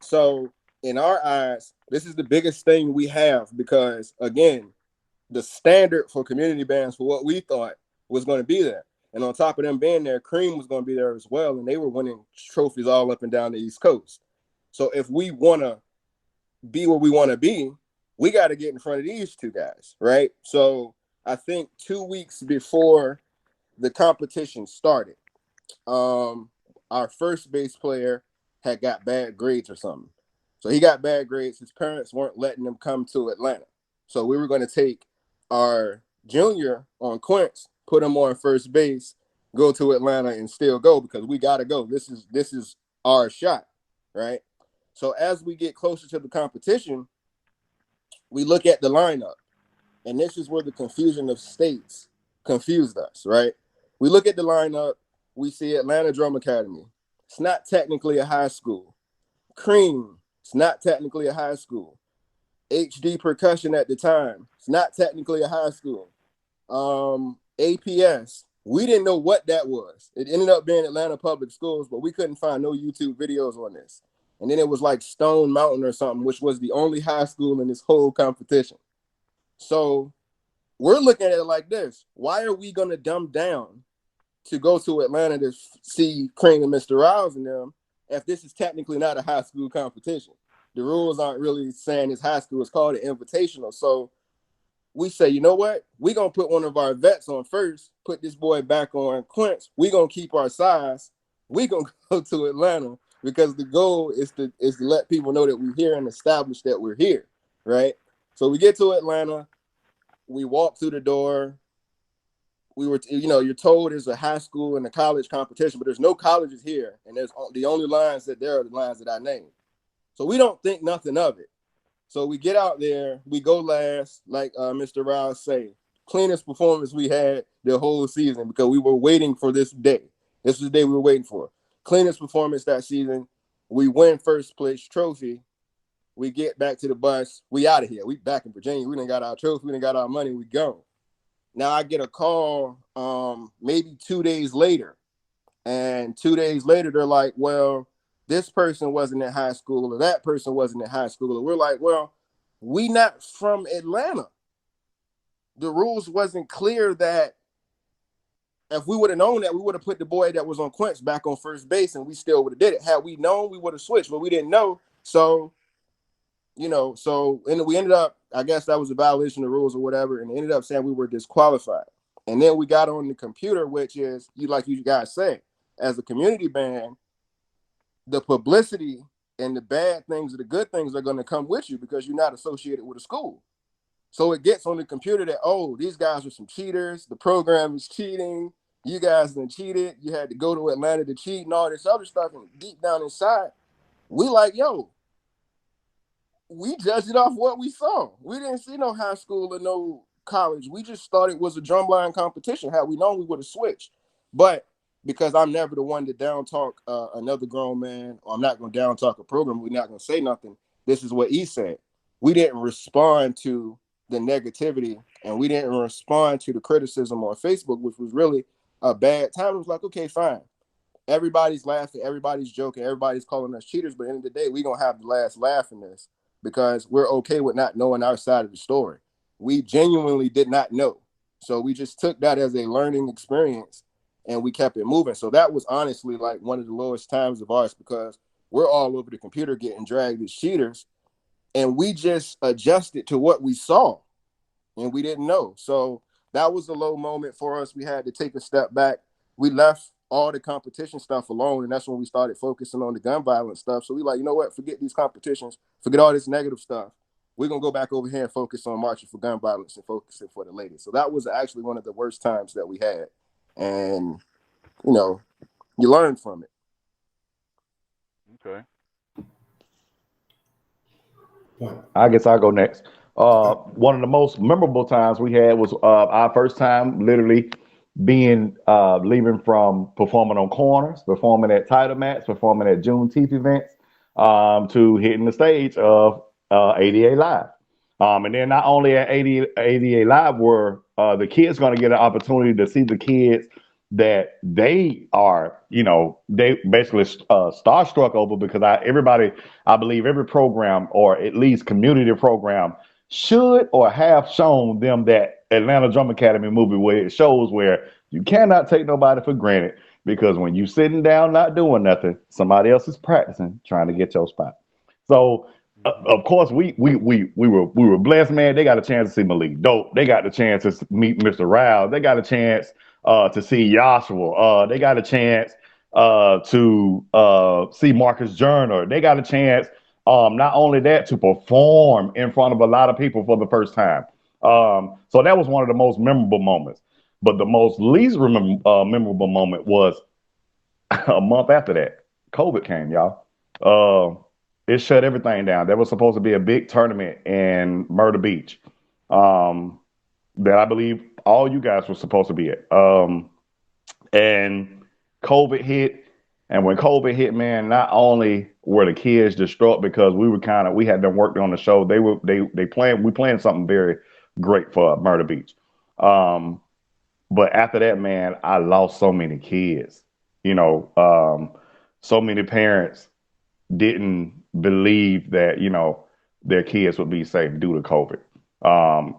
So in our eyes, this is the biggest thing we have because, again, the standard for community bands for what we thought was going to be there. And on top of them being there, Cream was going to be there as well. And they were winning trophies all up and down the East Coast. So if we want to be where we want to be, we got to get in front of these two guys, right? So I think 2 weeks before the competition started, our first bass player had got bad grades or something. So he got bad grades. His parents weren't letting him come to Atlanta. So we were going to take our junior on Quince, put him on first base, go to Atlanta and still go because we got to go. This is our shot, right? So as we get closer to the competition, we look at the lineup, and this is where the confusion of states confused us, right? We look at the lineup, we see Atlanta Drum Academy. It's not technically a high school. Cream, it's not technically a high school. HD Percussion at the time, it's not technically a high school. APS, we didn't know what that was. It ended up being Atlanta Public Schools, but we couldn't find no YouTube videos on this. And then it was like Stone Mountain or something, which was the only high school in this whole competition. So we're looking at it like this. Why are we going to dumb down to go to Atlanta to see Cream and Mr. Riles and them if this is technically not a high school competition? The rules aren't really saying it's high school. It's called an invitational. So we say, you know what? We're going to put one of our vets on first, put this boy back on Quince. We're going to keep our size. We're going to go to Atlanta because the goal is to let people know that we're here and establish that we're here, right? So we get to Atlanta. We walk through the door. We were, you're told there's a high school and a college competition, but there's no colleges here. And there's the only lines that there are the lines that I named. So we don't think nothing of it. So we get out there, we go last, like Mr. Riles say, cleanest performance we had the whole season because we were waiting for this day. This was the day we were waiting for. Cleanest performance that season. We win first place trophy. We get back to the bus. We out of here. We back in Virginia. We done got our trophy. We done got our money. We go. Now I get a call maybe 2 days later. And 2 days later, they're like, well, this person wasn't in high school or that person wasn't in high school. And we're like, well, we not from Atlanta. The rules wasn't clear that if we would have known that, we would have put the boy that was on Quince back on first base and we still would have did it. Had we known, we would have switched, but we didn't know. So, and we ended up, I guess that was a violation of the rules or whatever, and ended up saying we were disqualified. And then we got on the computer, which is, like you guys say, as a community band, the publicity and the bad things or the good things are going to come with you because you're not associated with a school. So it gets on the computer that, oh, these guys are some cheaters. The program is cheating. You guys done cheated. You had to go to Atlanta to cheat and all this other stuff. And deep down inside, we like, yo, we judged it off what we saw. We didn't see no high school or no college. We just thought it was a drumline competition. Had we known, we would have switched. But because I'm never the one to down talk another grown man, or I'm not going to down talk a program, we're not going to say nothing. This is what he said. We didn't respond to the negativity, and we didn't respond to the criticism on Facebook, which was really a bad time. It was like, okay, fine. Everybody's laughing, everybody's joking, everybody's calling us cheaters, but at the end of the day, we're going to have the last laugh in this because we're okay with not knowing our side of the story. We genuinely did not know. So we just took that as a learning experience and we kept it moving. So that was honestly like one of the lowest times of ours, because we're all over the computer getting dragged as cheaters, and we just adjusted to what we saw, and we didn't know. So that was a low moment for us. We had to take a step back. We left all the competition stuff alone, and that's when we started focusing on the gun violence stuff. So we like, you know what? Forget these competitions. Forget all this negative stuff. We're going to go back over here and focus on marching for gun violence and focusing for the ladies. So that was actually one of the worst times that we had. And, you know, you learn from it. Okay. I guess I'll go next. One of the most memorable times we had was our first time literally being leaving from performing on corners, performing at title mats, performing at Juneteenth events, to hitting the stage of ADA Live. And then not only at ADA Live were the kids going to get an opportunity to see the kids that they are, you know, they basically starstruck over, because I believe every program, or at least community program, should or have shown them that Atlanta Drum Academy movie, where it shows where you cannot take nobody for granted, because when you sitting down not doing nothing, somebody else is practicing trying to get your spot. So of course we were blessed, man. They got a chance to see Malik Dope. They got the chance to meet Mr. Riles. They got a chance to see Joshua. They got a chance to see Marcus Journer. They got a chance, not only that, to perform in front of a lot of people for the first time. So that was one of the most memorable moments. But the most least memorable moment was a month after that. COVID came, y'all. It shut everything down. There was supposed to be a big tournament in Myrtle Beach, that I believe all you guys were supposed to be at. And COVID hit. And when COVID hit, man, not only were the kids distraught, because we had them working on the show. We planned something very great for Myrtle Beach. But after that, man, I lost so many kids. You know, so many parents didn't believe that, you know, their kids would be safe due to COVID,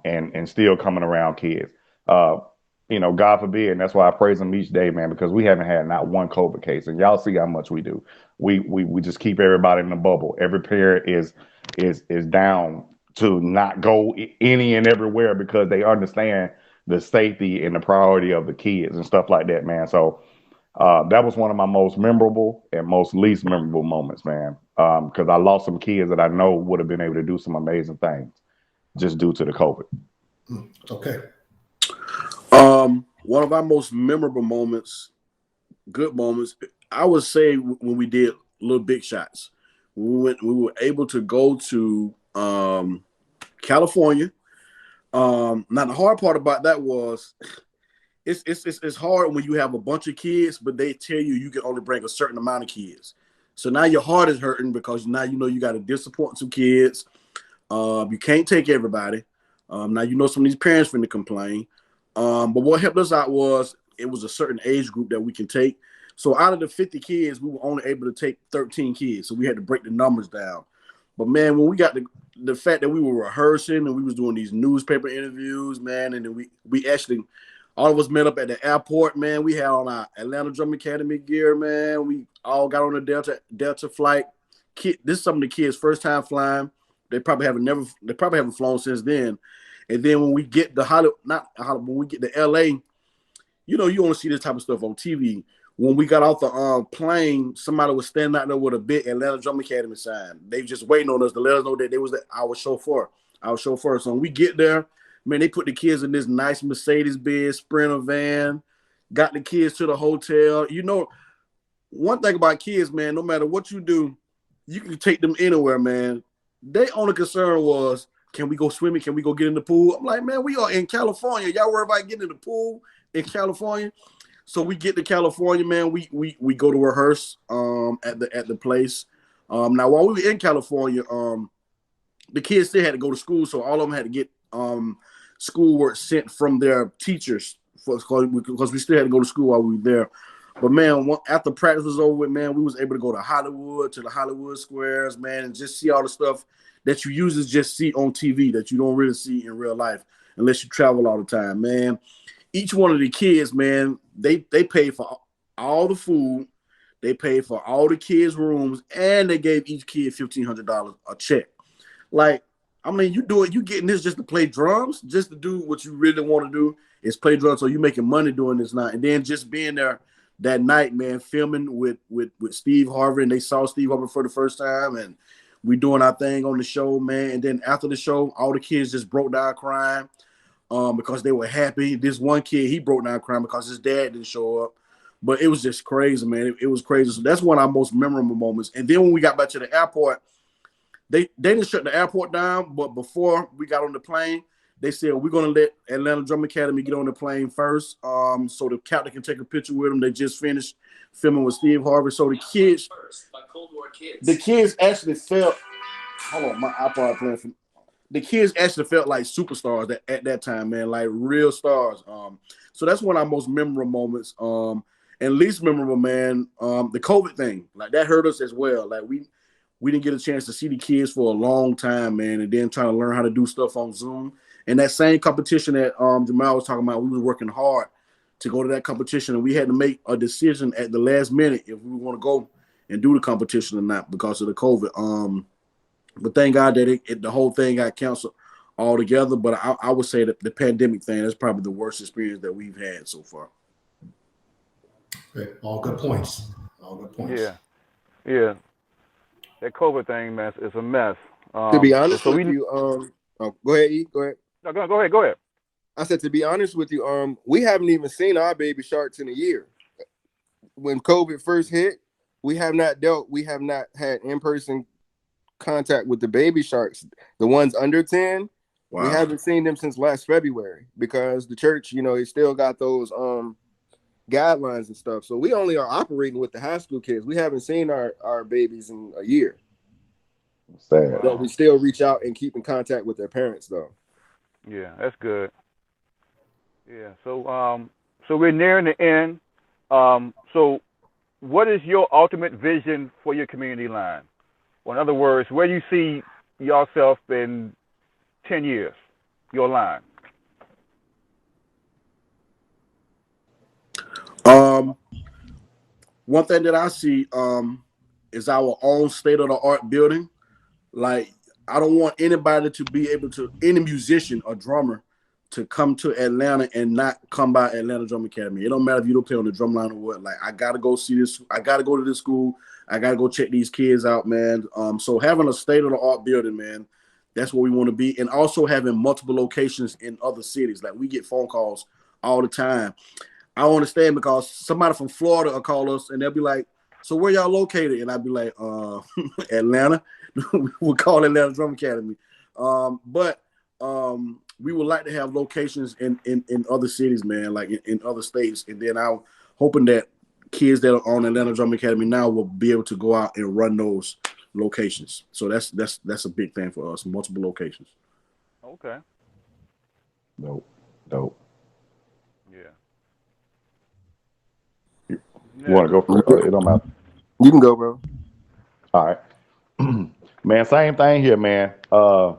and still coming around kids. You know, God forbid, and that's why I praise Him each day, man, because we haven't had not one COVID case, and y'all see how much we do. We just keep everybody in the bubble. Every parent is down to not go any and everywhere, because they understand the safety and the priority of the kids and stuff like that, man. So that was one of my most memorable and most least memorable moments, man, because I lost some kids that I know would have been able to do some amazing things just due to the COVID. Okay. One of our most memorable moments, good moments, I would say when we did Little Big Shots. We were able to go to California. Now the hard part about that was it's hard when you have a bunch of kids, but they tell you can only bring a certain amount of kids. So now your heart is hurting, because now you know you got to disappoint some kids. You can't take everybody. Now you know some of these parents finna complain. But what helped us out was it was a certain age group that we can take. So out of the 50 kids, we were only able to take 13 kids. So we had to break the numbers down. But man, when we got the fact that we were rehearsing and we was doing these newspaper interviews, man, and then we actually all of us met up at the airport, man. We had on our Atlanta Drum Academy gear, man. We all got on a Delta flight. This is some of the kids' first time flying. They probably haven't flown since then. And then when we get to when we get to LA, you know, you only see this type of stuff on TV. When we got off the plane, somebody was standing out there with a big Atlanta Drum Academy sign. They just waiting on us to let us know that they was our chauffeur. So when we get there, man, they put the kids in this nice Mercedes-Benz Sprinter van, got the kids to the hotel. You know, one thing about kids, man, no matter what you do, you can take them anywhere, man. Their only concern was, can we go swimming? Can we go get in the pool? I'm like, man, we are in California. Y'all worry about getting in the pool in California? So we get to California, man. We go to rehearse at the place. Now while we were in California, the kids still had to go to school, so all of them had to get schoolwork sent from their teachers because we still had to go to school while we were there. But man, after practice was over with, man, we was able to go to Hollywood, to the Hollywood Squares, man, and just see all the stuff that you usually just see on TV that you don't really see in real life unless you travel all the time, man. each one of the kids, man, they paid for all the food, they paid for all the kids' rooms, and they gave each kid $1,500 a check. Like, I mean, you getting this just to play drums, just to do what you really want to do is play drums. So you making money doing this night, and then just being there that night, man, filming with Steve Harvey, and they saw Steve Harvey for the first time, and we doing our thing on the show, man. And then after the show, all the kids just broke down crying because they were happy. This one kid, he broke down crying because his dad didn't show up. But it was just crazy, man. It was crazy. So that's one of our most memorable moments. And then when we got back to the airport, they didn't shut the airport down, but before we got on the plane, they said, we're going to let Atlanta Drum Academy get on the plane first so the captain can take a picture with them. They just finished filming with Steve Harvey. So the kids actually felt, hold on, my iPod playing for me. The kids actually felt like superstars at that time, man, like real stars. So that's one of our most memorable moments. And least memorable, man, the COVID thing, like that hurt us as well. Like we didn't get a chance to see the kids for a long time, man, and then trying to learn how to do stuff on Zoom. And that same competition that JERMAL was talking about, we was working hard to go to that competition, and we had to make a decision at the last minute if we want to go and do the competition or not because of the COVID. But thank God that the whole thing got canceled altogether. But I would say that the pandemic thing is probably the worst experience that we've had so far. Okay. All good points. Yeah. That COVID thing, man, is a mess. To be honest with you, go ahead, E. Go ahead. No, go ahead. I said, to be honest with you, we haven't even seen our baby sharks in a year. When COVID first hit, we have not had in-person contact with the baby sharks. The ones under 10, wow. We haven't seen them since last February because the church, it still got those guidelines and stuff. So we only are operating with the high school kids. We haven't seen our babies in a year. Sad. But we still reach out and keep in contact with their parents, though. Yeah, that's good. Yeah, so we're nearing the end. So what is your ultimate vision for your community line? Or in other words, where do you see yourself in 10 years, your line? One thing that I see is our own state-of-the-art building. Like, I don't want anybody to be able to, any musician or drummer, to come to Atlanta and not come by Atlanta Drum Academy. It don't matter if you don't play on the drum line or what. Like, I gotta go see this. I gotta go to this school. I gotta go check these kids out, man. So having a state-of-the-art building, man, that's what we want to be. And also having multiple locations in other cities. Like, we get phone calls all the time. I don't understand because somebody from Florida will call us and they'll be like, so where y'all located? And I'd be like, Atlanta. We'll call Atlanta Drum Academy. But we would like to have locations in other cities, man, like in other states. And then I'm hoping that kids that are on Atlanta Drum Academy now will be able to go out and run those locations. So that's a big thing for us, multiple locations. Okay. Dope. Yeah. You want to go first? It don't matter. You can go, bro. All right. Man, same thing here, man. I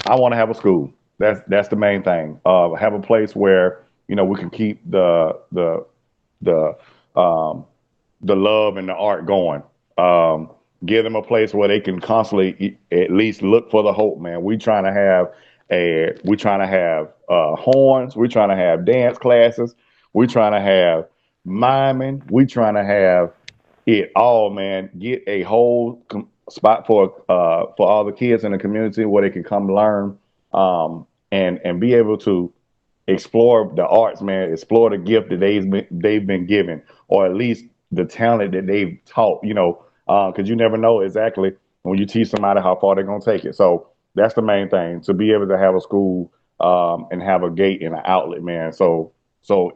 want to have a school. That's the main thing. Have a place where we can keep the love and the art going. Give them a place where they can constantly at least look for the hope, man. We trying to have horns. We're trying to have dance classes. We're trying to have miming. We're trying to have it all, man. Get a whole spot for all the kids in the community where they can come learn and be able to explore the arts, man. Explore the gift that they've been given, or at least the talent that they've taught. Because you never know exactly when you teach somebody how far they're gonna take it. So that's the main thing, to be able to have a school and have a gate and an outlet, man. So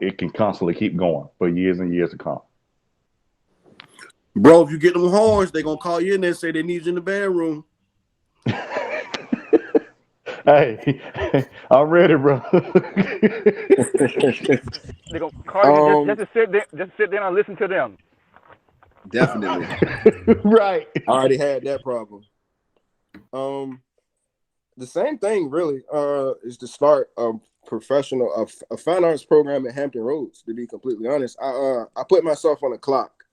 it can constantly keep going for years and years to come. Bro, if you get them horns, they're going to call you in there and say they need you in the bedroom. Hey, I'm ready, bro. They're going to call you just to sit there and listen to them. Definitely. Right. I already had that problem. The same thing, really, is to start a fine arts program at Hampton Roads. To be completely honest, I put myself on a clock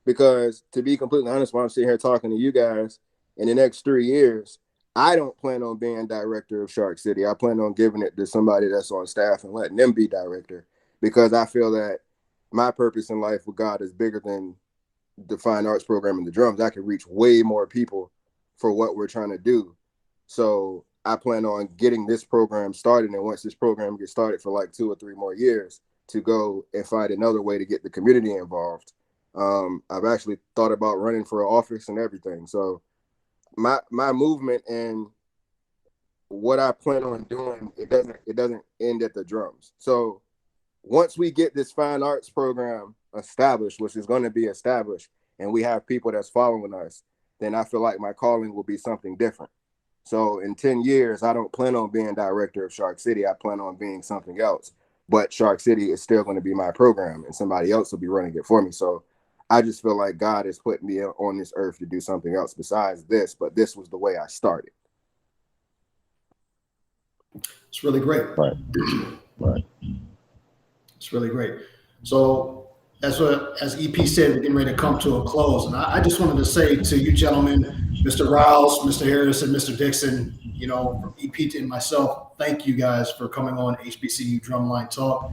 because, to be completely honest, while I'm sitting here talking to you guys, in the next 3 years, I don't plan on being director of Shark City. I plan on giving it to somebody that's on staff and letting them be director, because I feel that my purpose in life with God is bigger than the fine arts program and the drums. I can reach way more people for what we're trying to do. So I plan on getting this program started, and once this program gets started for like 2 or 3 more years, to go and find another way to get the community involved. I've actually thought about running for an office and everything. So my movement and what I plan on doing, it doesn't end at the drums. So once we get this fine arts program established, which is going to be established, and we have people that's following us, then I feel like my calling will be something different. So in 10 years, I don't plan on being director of Shark City. I plan on being something else. But Shark City is still going to be my program, and somebody else will be running it for me. So I just feel like God has put me on this earth to do something else besides this, but this was the way I started. It's really great. Right. It's really great. So as EP said, we're getting ready to come to a close. And I just wanted to say to you gentlemen, Mr. Riles, Mr. Harris, and Mr. Dixon, you know, from EP and myself, thank you guys for coming on HBCU Drumline Talk.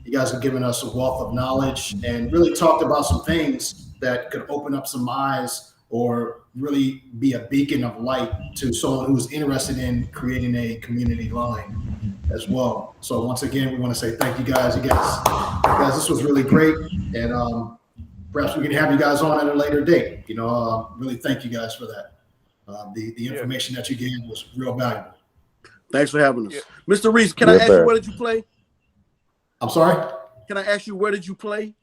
You guys have given us a wealth of knowledge and really talked about some things that could open up some eyes or really be a beacon of light to someone who's interested in creating a community line as well. So once again, we want to say thank you guys. Guys, this was really great. And perhaps we can have you guys on at a later date. You know, really thank you guys for that. The information that you gave was real valuable. Thanks for having us. Mr. Reese, can I ask you, where did you play? I'm sorry? Can I ask you, where did you play?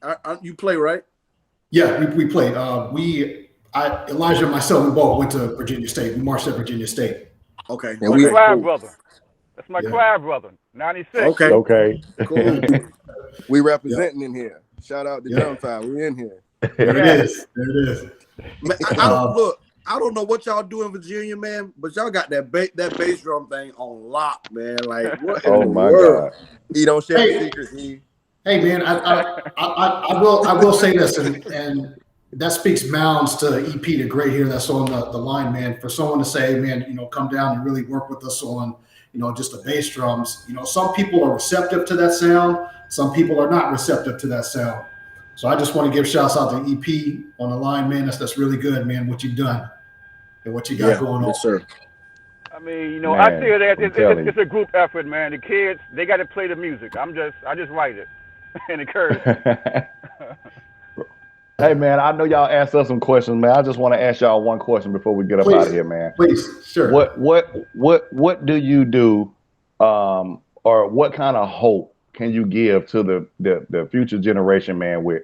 You play, right? Yeah, we played. Elijah and myself, we both went to Virginia State. We marched at Virginia State. Okay. And we choir brother. That's my choir brother. 96. Okay. Cool. We representing in here. Shout out to Drum Time. We in here. There it is. Man, I don't know what y'all do in Virginia, man, but y'all got that bass drum thing on lock, man. Like, what in the world? God. You don't share the secrets, E. Hey, man, I will say this, and that speaks mounds to EP, the great here that's on the line, man. For someone to say, man, you know, come down and really work with us on, you know, just the bass drums. You know, some people are receptive to that sound. Some people are not receptive to that sound. So I just want to give shouts out to EP on the line, man. That's really good, man, what you've done and what you got going on. Yes, sir. I mean, you know, man, I feel that it's a group effort, man. The kids, they got to play the music. I just write it and encourage it. Hey, man, I know y'all asked us some questions, man. I just want to ask y'all one question before we get up out of here, man. Please, sure. What do you do, or what kind of hope can you give to the future generation, man, with,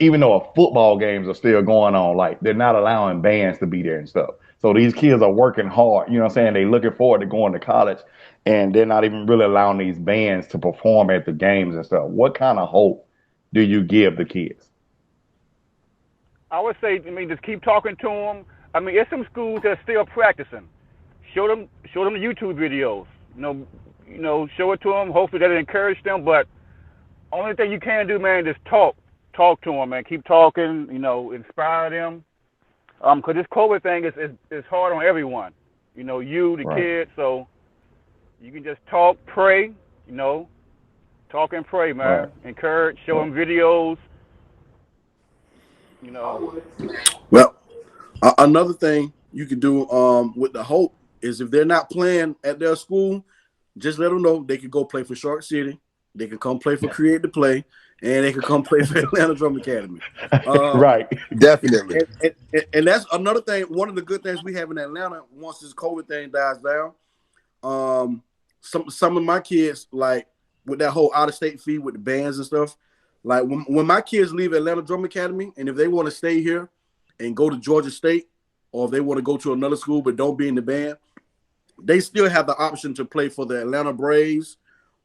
even though football games are still going on, like they're not allowing bands to be there and stuff. So these kids are working hard, you know what I'm saying? They looking forward to going to college, and they're not even really allowing these bands to perform at the games and stuff. What kind of hope do you give the kids? I would say, just keep talking to them. I mean, there's some schools that are still practicing. Show them the YouTube videos. You know, show it to them. Hopefully that'll encourage them. But only thing you can do, man, is talk to them, man. Keep talking. You know, inspire them. Because this COVID thing is hard on everyone. You know, the kids. So you can just talk, pray. You know, talk and pray, man. Right. Encourage. Show them videos. You know. Well, another thing you can do with the hope is, if they're not playing at their school, just let them know they can go play for Shark City. They can come play for Create to Play, and they can come play for Atlanta Drum Academy. Right, definitely. And that's another thing. One of the good things we have in Atlanta, once this COVID thing dies down, some of my kids, like with that whole out-of-state fee with the bands and stuff, like when my kids leave Atlanta Drum Academy, and if they want to stay here and go to Georgia State, or if they want to go to another school but don't be in the band, they still have the option to play for the Atlanta Braves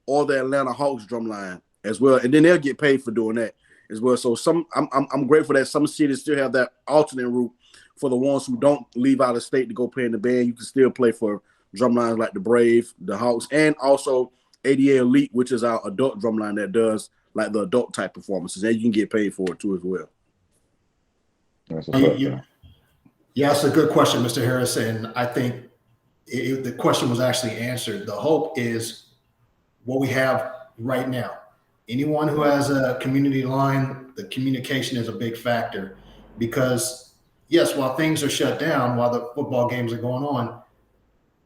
or the Atlanta Hawks drumline as well, and then they'll get paid for doing that as well. So I'm grateful that some cities still have that alternate route for the ones who don't leave out of state to go play in the band. You can still play for drumlines like the Brave, the Hawks, and also ADA Elite, which is our adult drumline that does like the adult type performances, and you can get paid for it too as well. That's a Yeah, it's a good question, Mr. Harris, and I think the question was actually answered. The hope is what we have right now. Anyone who has a community line, the communication is a big factor because, yes, while things are shut down, while the football games are going on,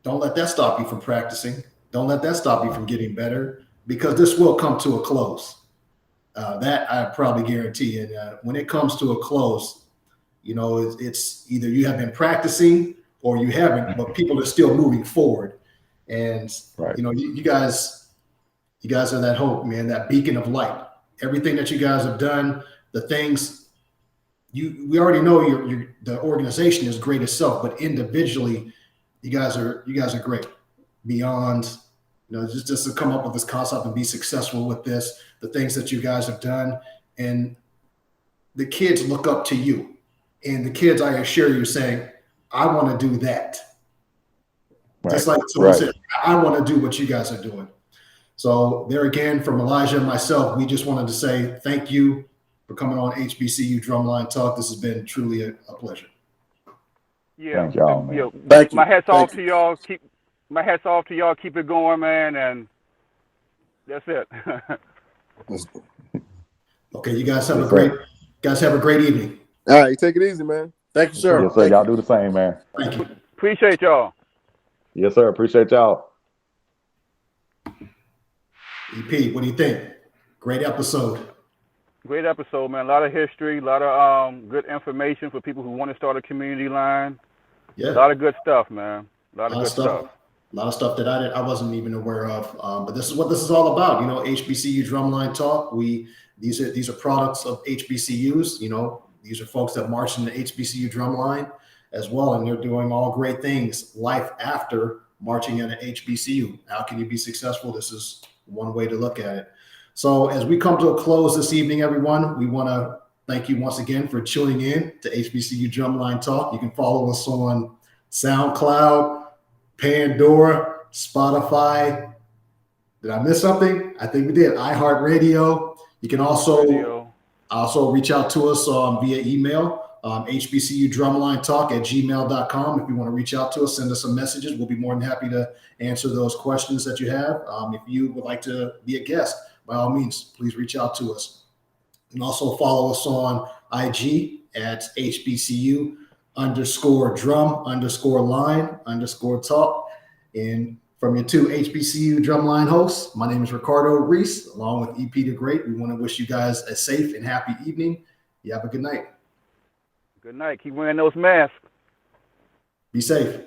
don't let that stop you from practicing. Don't let that stop you from getting better because this will come to a close. That I probably guarantee. And when it comes to a close, you know, it's either you have been practicing or you haven't, but people are still moving forward. And, you know, you guys are that hope, man, that beacon of light. Everything that you guys have done, the things we already know the organization is great itself, but individually, you guys are great. Beyond, you know, just to come up with this concept and be successful with this, the things that you guys have done, and the kids look up to you. And the kids, I assure you, saying, I want to do that. Right. Just like someone said, I want to do what you guys are doing. So there again, from Elijah and myself, we just wanted to say thank you for coming on HBCU Drumline Talk. This has been truly a pleasure. Yeah. Thank y'all, man. Yeah. Thank you. My hat's off to y'all. Keep it going, man. And that's it. Okay. You guys have a great evening. All right. You take it easy, man. Thank you, sir. Yes, sir. Y'all do the same, man. Thank you. Appreciate y'all. Yes, sir. Appreciate y'all. EP, what do you think? Great episode. Great episode, man. A lot of history, a lot of good information for people who want to start a community line. Yeah. A lot of good stuff, man. A lot of good stuff. A lot of stuff that I wasn't even aware of. But this is what this is all about. You know, HBCU Drumline Talk. These are products of HBCUs. You know, these are folks that march in the HBCU Drumline as well, and they're doing all great things. Life after marching in an HBCU. How can you be successful? This is one way to look at it. So as we come to a close this evening, everyone, we want to thank you once again for tuning in to HBCU Drumline Talk. You can follow us on SoundCloud, Pandora, Spotify. Did I miss something? I think we did. iHeartRadio. You can also reach out to us via email, hbcudrumlinetalk@gmail.com. If you want to reach out to us, send us some messages. We'll be more than happy to answer those questions that you have. If you would like to be a guest, by all means, please reach out to us. And also follow us on IG at HBCU_drum_line_talk. And from your two HBCU Drumline hosts, my name is Ricardo Reese, along with EP the Great. We want to wish you guys a safe and happy evening. You have a good night. Good night. Keep wearing those masks. Be safe.